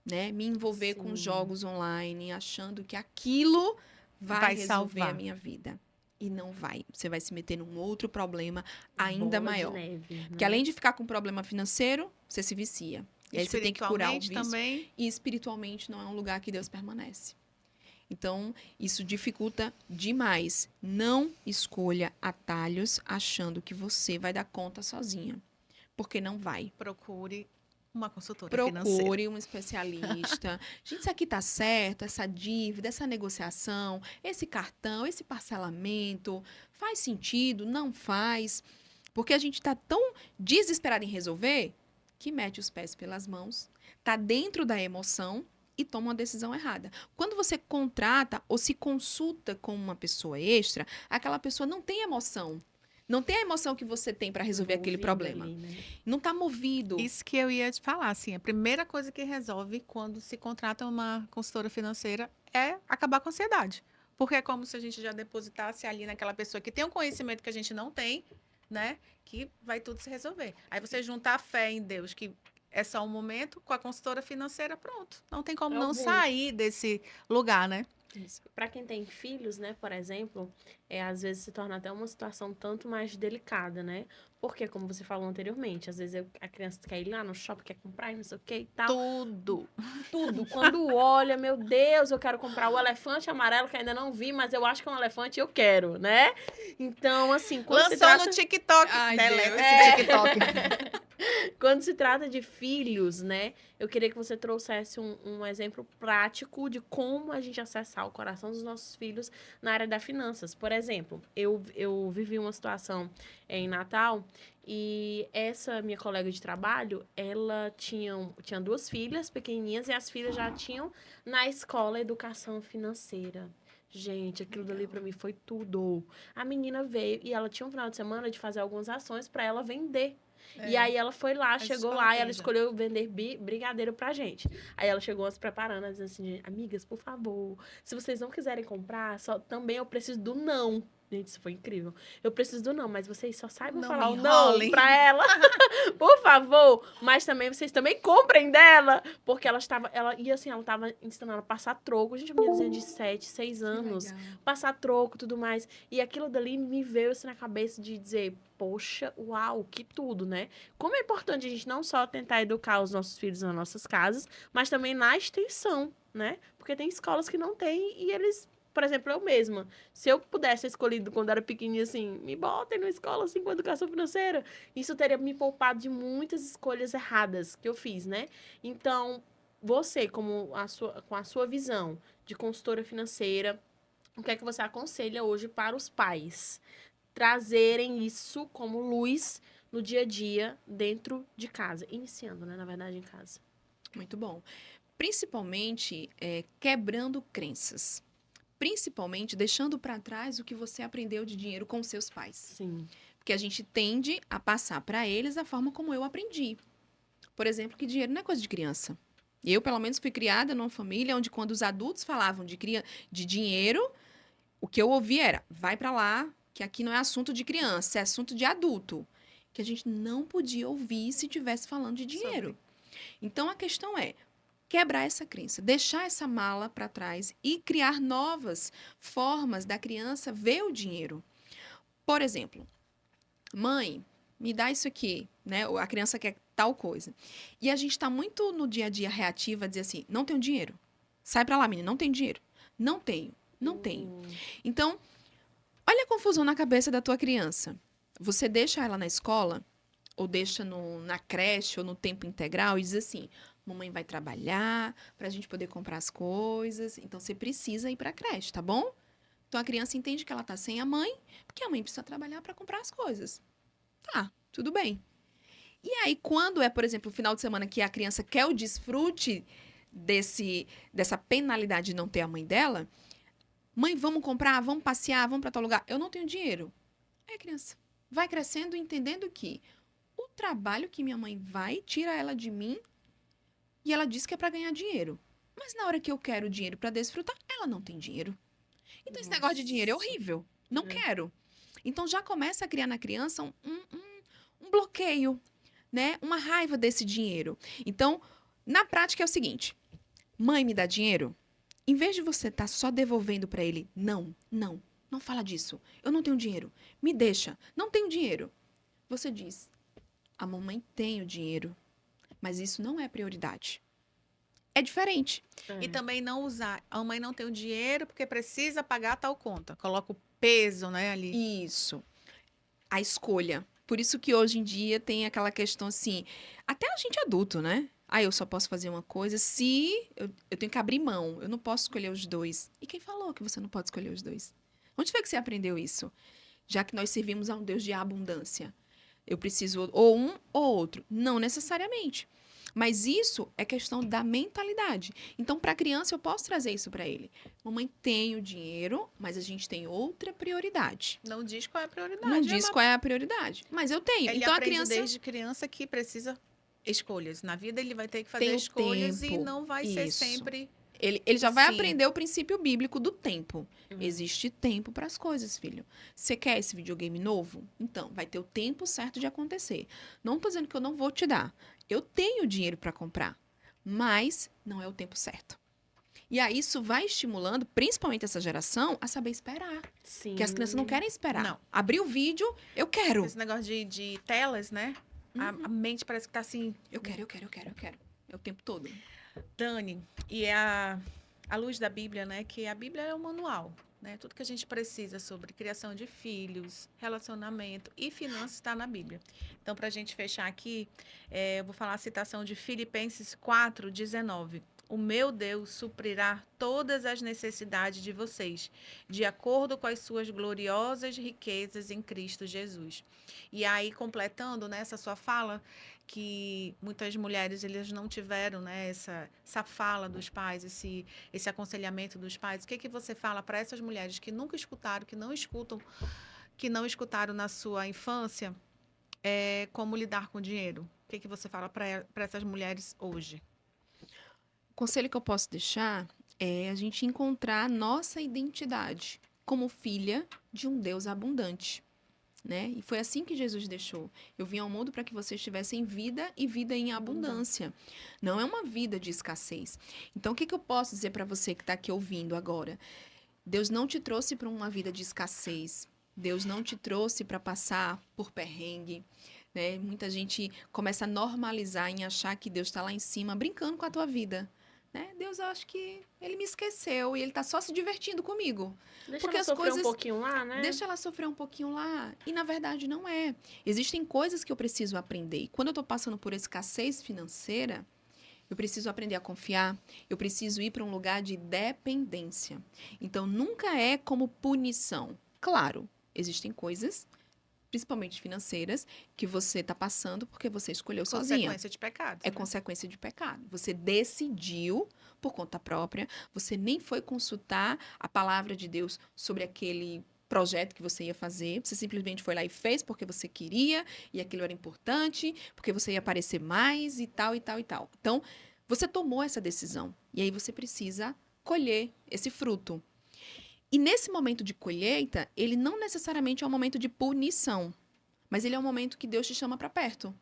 né? Me envolver com Sim. jogos online, achando que aquilo vai resolver salvar. a minha vida. E não vai. Você vai se meter num outro problema ainda Bola maior. de neve, Porque né? além de ficar com problema financeiro, você se vicia. E aí você tem que curar o Espiritualmente vício. também. E espiritualmente não é um lugar que Deus permanece. Então, isso dificulta demais. Não escolha atalhos achando que você vai dar conta sozinha. Porque não vai. Procure uma consultora financeira. Procure um especialista. Gente, isso aqui tá certo? Essa dívida, essa negociação, esse cartão, esse parcelamento, faz sentido? Não faz? Porque a gente tá tão desesperado em resolver que mete os pés pelas mãos, tá dentro da emoção e toma uma decisão errada. Quando você contrata ou se consulta com uma pessoa extra, aquela pessoa não tem emoção. Não tem a emoção que você tem para resolver aquele Movido problema. ali, né? Não tá movido. Isso que eu ia te falar, assim, a primeira coisa que resolve quando se contrata uma consultora financeira é acabar com a ansiedade. Porque é como se a gente já depositasse ali naquela pessoa que tem um conhecimento que a gente não tem, né? Que vai tudo se resolver. Aí você junta a fé em Deus, que é só um momento, com a consultora financeira, pronto. Não tem como É o não boom. sair desse lugar, né? Para quem tem filhos, né, por exemplo, às vezes se torna até uma situação tanto mais delicada, né? Porque, como você falou anteriormente, às vezes a criança quer ir lá no shopping, quer comprar e não sei o que e tal. Tudo. Tudo. Quando olha, meu Deus, eu quero comprar o elefante amarelo que ainda não vi, mas eu acho que é um elefante e eu quero, né? Então, assim, quando se Lançou trata... no TikTok. Ai, Deleta Deus. esse TikTok. Quando se trata de filhos, né? Eu queria que você trouxesse um exemplo prático de como a gente acessar o coração dos nossos filhos na área das finanças. Por exemplo, eu vivi uma situação em Natal e essa minha colega de trabalho, ela tinha duas filhas pequenininhas e as filhas já tinham na escola educação financeira. Gente, aquilo dali pra mim foi tudo. A menina veio e ela tinha um final de semana de fazer algumas ações pra ela vender. E aí ela foi lá, chegou lá e ela escolheu vender brigadeiro pra gente. Aí ela chegou se preparando, ela dizendo assim, amigas, por favor, se vocês não quiserem comprar, também eu preciso do não. Gente, isso foi incrível. Eu preciso do não, mas vocês só saibam Não falar me o não enrolem. pra ela. Por favor. Mas também, vocês também comprem dela. Porque ela estava ensinando a passar troco. Gente, a meninazinha de 7, 6 anos. Passar troco e tudo mais. E aquilo dali me veio assim na cabeça de dizer, poxa, uau, que tudo, né? Como é importante a gente não só tentar educar os nossos filhos nas nossas casas, mas também na extensão, né? Porque tem escolas que não têm e eles... Por exemplo, eu mesma, se eu pudesse ter escolhido quando era pequenininha, assim, me botem numa escola, assim, com educação financeira, isso teria me poupado de muitas escolhas erradas que eu fiz, né? Então, você, com a sua visão de consultora financeira, o que é que você aconselha hoje para os pais trazerem isso como luz no dia a dia dentro de casa? Iniciando, né? Na verdade, em casa. Muito bom. Principalmente quebrando crenças. Principalmente deixando para trás o que você aprendeu de dinheiro com seus pais. Sim. Porque a gente tende a passar para eles da forma como eu aprendi. Por exemplo, que dinheiro não é coisa de criança. Eu, pelo menos, fui criada numa família onde, quando os adultos falavam de dinheiro, o que eu ouvia era, vai para lá, que aqui não é assunto de criança, é assunto de adulto. Que a gente não podia ouvir se estivesse falando de dinheiro. Então, a questão é, quebrar essa crença, deixar essa mala para trás e criar novas formas da criança ver o dinheiro. Por exemplo, mãe, me dá isso aqui, né? A criança quer tal coisa. E a gente está muito no dia a dia reativa a dizer assim, não tenho dinheiro. Sai para lá, menina, não tenho dinheiro. Não tenho, não tenho. Então, olha a confusão na cabeça da tua criança. Você deixa ela na escola, ou deixa na creche, ou no tempo integral, e diz assim, mamãe vai trabalhar para a gente poder comprar as coisas. Então, você precisa ir para a creche, tá bom? Então, a criança entende que ela tá sem a mãe, porque a mãe precisa trabalhar para comprar as coisas. Tá, tudo bem. E aí, quando é, por exemplo, o final de semana que a criança quer o desfrute dessa penalidade de não ter a mãe dela, Mãe, vamos comprar, vamos passear, vamos para tal lugar. Eu não tenho dinheiro. Aí a criança vai crescendo, entendendo que o trabalho que minha mãe vai, tira ela de mim e ela diz que é para ganhar dinheiro. Mas na hora que eu quero dinheiro para desfrutar, ela não tem dinheiro. Então esse negócio de dinheiro é Nossa. horrível. Não É. quero. Então já começa a criar na criança um bloqueio, né? Uma raiva desse dinheiro. Então, na prática é o seguinte: mãe, me dá dinheiro? Em vez de você estar só devolvendo para ele, não fala disso. Eu não tenho dinheiro. Me deixa. Não tenho dinheiro. Você diz: a mamãe tem o dinheiro, mas isso não é prioridade. É diferente. E também não usar. A mãe não tem o dinheiro porque precisa pagar tal conta. Coloca o peso, né, ali. Isso. A escolha. Por isso que hoje em dia tem aquela questão assim, até a gente adulto, né? Ah, eu só posso fazer uma coisa se eu tenho que abrir mão. Eu não posso escolher os dois. E quem falou que você não pode escolher os dois? Onde foi que você aprendeu isso? Já que nós servimos a um Deus de abundância. Eu preciso ou um ou outro. Não necessariamente. Mas isso é questão da mentalidade. Então, para a criança, eu posso trazer isso para ele. Mamãe tem o dinheiro, mas a gente tem outra prioridade. Não diz qual é a prioridade. Não diz qual é a prioridade, mas eu tenho. Ele Então a aprende criança desde criança que precisa escolhas. Na vida ele vai ter que fazer tem o escolhas e tempo. não vai ser Isso. sempre. Ele já vai Sim. aprender o princípio bíblico do tempo. Uhum. Existe tempo para as coisas, filho. Você quer esse videogame novo? Então, vai ter o tempo certo de acontecer. Não tô dizendo que eu não vou te dar. Eu tenho dinheiro para comprar, mas não é o tempo certo. E aí isso vai estimulando, principalmente essa geração, a saber esperar. Sim. Porque as crianças não querem esperar. Não. Abrir o vídeo, eu quero. Esse negócio de telas, né? A mente parece que tá assim. Eu quero. É o tempo todo. Dani, e é a luz da Bíblia, né? Que a Bíblia é o manual, né? Tudo que a gente precisa sobre criação de filhos, relacionamento e finanças está na Bíblia. Então, para a gente fechar aqui, eu vou falar a citação de Filipenses 4:19. O meu Deus suprirá todas as necessidades de vocês, de acordo com as suas gloriosas riquezas em Cristo Jesus. E aí, completando, né, essa sua fala, que muitas mulheres eles não tiveram, né, essa fala dos pais, esse aconselhamento dos pais. O que que você fala para essas mulheres que nunca escutaram, que não escutaram na sua infância, como lidar com o dinheiro? O que que você fala para essas mulheres hoje? O conselho que eu posso deixar é a gente encontrar a nossa identidade como filha de um Deus abundante. Né? E foi assim que Jesus deixou. Eu vim ao mundo para que vocês tivessem vida e vida em abundância. Não é uma vida de escassez. Então, o que eu posso dizer para você que está aqui ouvindo agora? Deus não te trouxe para uma vida de escassez. Deus não te trouxe para passar por perrengue. Né? Muita gente começa a normalizar em achar que Deus está lá em cima brincando com a tua vida. Né? Deus, eu acho que ele me esqueceu e ele está só se divertindo comigo. Deixa Porque ela as sofrer coisas- um pouquinho lá, né? Deixa ela sofrer um pouquinho lá. E na verdade não é. Existem coisas que eu preciso aprender. E quando eu estou passando por escassez financeira, eu preciso aprender a confiar. Eu preciso ir para um lugar de dependência. Então nunca é como punição. Claro, existem coisas, principalmente financeiras, que você está passando porque você escolheu sozinha. Consequência de pecados. É né? consequência de pecado. Você decidiu por conta própria, você nem foi consultar a palavra de Deus sobre aquele projeto que você ia fazer, você simplesmente foi lá e fez porque você queria, e aquilo era importante, porque você ia aparecer mais e tal, e tal, e tal. Então, você tomou essa decisão, e aí você precisa colher esse fruto. E nesse momento de colheita, ele não necessariamente é um momento de punição, mas ele é um momento que Deus te chama para perto.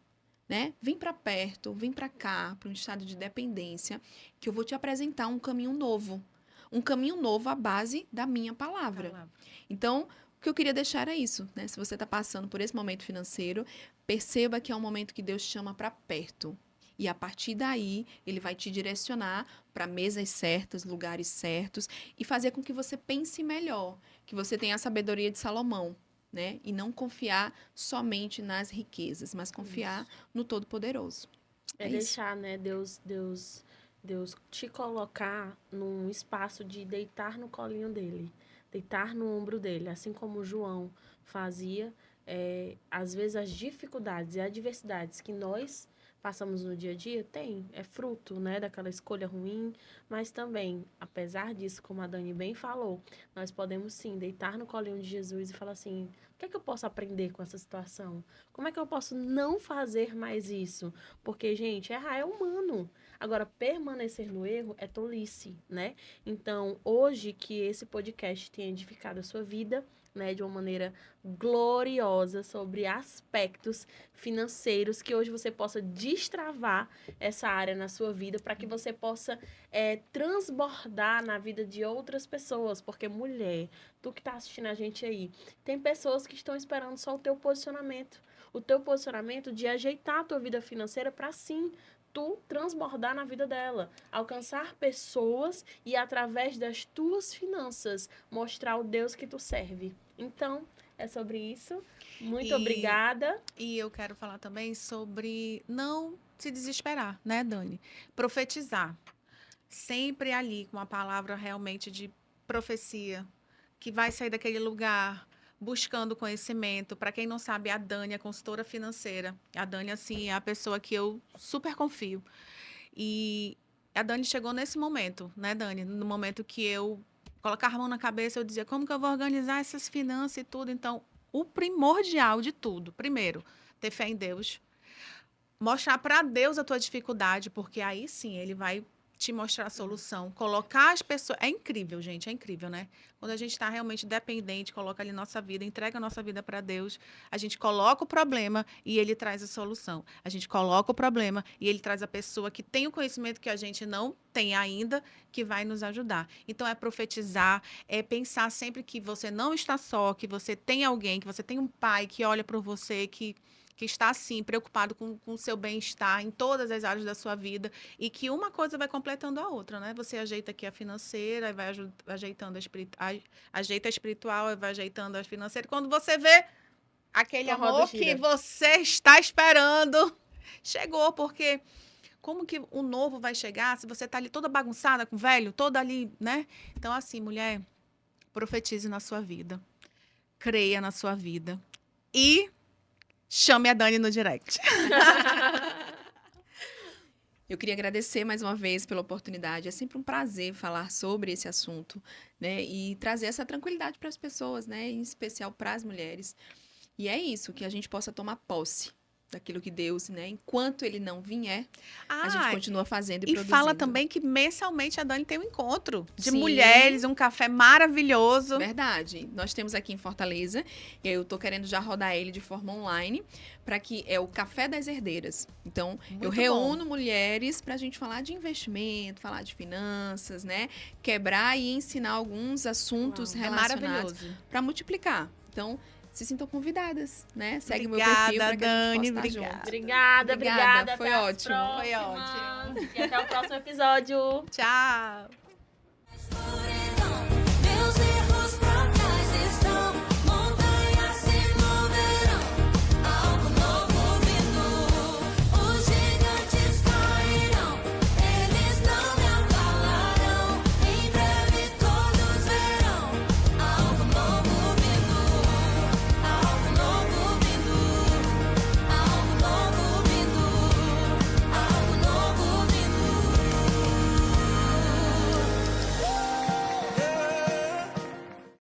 Né? Vem para perto, vem para cá, para um estado de dependência, que eu vou te apresentar um caminho novo. Um caminho novo à base da minha palavra. Então, o que eu queria deixar é isso, né? Se você está passando por esse momento financeiro, perceba que é um momento que Deus te chama para perto. E a partir daí, ele vai te direcionar para mesas certas, lugares certos, e fazer com que você pense melhor, que você tenha a sabedoria de Salomão. Né? E não confiar somente nas riquezas, mas confiar no Todo-Poderoso. É isso. deixar, né, Deus te colocar num espaço de deitar no colinho dele, deitar no ombro dele, assim como João fazia. Às vezes as dificuldades e adversidades que nós passamos no dia a dia? Tem, é fruto, né, daquela escolha ruim, mas também, apesar disso, como a Dani bem falou, nós podemos sim deitar no colinho de Jesus e falar assim, o que é que eu posso aprender com essa situação? Como é que eu posso não fazer mais isso? Porque, gente, errar é humano. Agora, permanecer no erro é tolice, né? Então, hoje que esse podcast tenha edificado a sua vida, né, de uma maneira gloriosa sobre aspectos financeiros, que hoje você possa destravar essa área na sua vida para que você possa transbordar na vida de outras pessoas, porque mulher, tu que tá assistindo a gente aí, tem pessoas que estão esperando só o teu posicionamento de ajeitar a tua vida financeira para sim tu transbordar na vida dela, alcançar pessoas e através das tuas finanças mostrar o Deus que tu serve. Então, é sobre isso. Muito obrigada. E eu quero falar também sobre não se desesperar, né, Dani? Profetizar. Sempre ali com uma palavra realmente de profecia, que vai sair daquele lugar buscando conhecimento. Para quem não sabe, a Dani é consultora financeira. A Dani, assim, é a pessoa que eu super confio. E a Dani chegou nesse momento, né, Dani? No momento que eu colocava a mão na cabeça, eu dizia, como que eu vou organizar essas finanças e tudo? Então, o primordial de tudo, primeiro, ter fé em Deus. Mostrar para Deus a tua dificuldade, porque aí sim ele vai te mostrar a solução. Colocar as pessoas. É incrível, gente, é incrível, né? Quando a gente está realmente dependente, coloca ali nossa vida, entrega a nossa vida para Deus, a gente coloca o problema e ele traz a solução. A gente coloca o problema e ele traz a pessoa que tem o conhecimento que a gente não tem ainda, que vai nos ajudar. Então, é profetizar, é pensar sempre que você não está só, que você tem alguém, que você tem um pai que olha por você, que está, assim, preocupado com o seu bem-estar em todas as áreas da sua vida e que uma coisa vai completando a outra, né? Você ajeita aqui a financeira, vai ajeitando ajeita a espiritual, vai ajeitando a financeira. Quando você vê aquele A roda amor gira. que você está esperando, chegou, porque como que o novo vai chegar se você está ali toda bagunçada com o velho, toda ali, né? Então, assim, mulher, profetize na sua vida, creia na sua vida e chame a Dani no direct. Eu queria agradecer mais uma vez pela oportunidade. É sempre um prazer falar sobre esse assunto, né? E trazer essa tranquilidade para as pessoas, né? Em especial para as mulheres. E é isso, que a gente possa tomar posse daquilo que Deus, né? Enquanto ele não vier, a gente continua fazendo e produzindo. Fala também que mensalmente a Dani tem um encontro de Sim. mulheres, um café maravilhoso. Verdade. Nós temos aqui em Fortaleza, e aí eu tô querendo já rodar ele de forma online, para que é o Café das Herdeiras. Então, eu reúno mulheres para a gente falar de investimento, falar de finanças, né? Quebrar e ensinar alguns assuntos relacionados para multiplicar. Então, se sintam convidadas, né? Segue o meu perfil para que a gente possa estar junto. Obrigada. Foi ótimo. Foi ótimo. E até o próximo episódio. Tchau.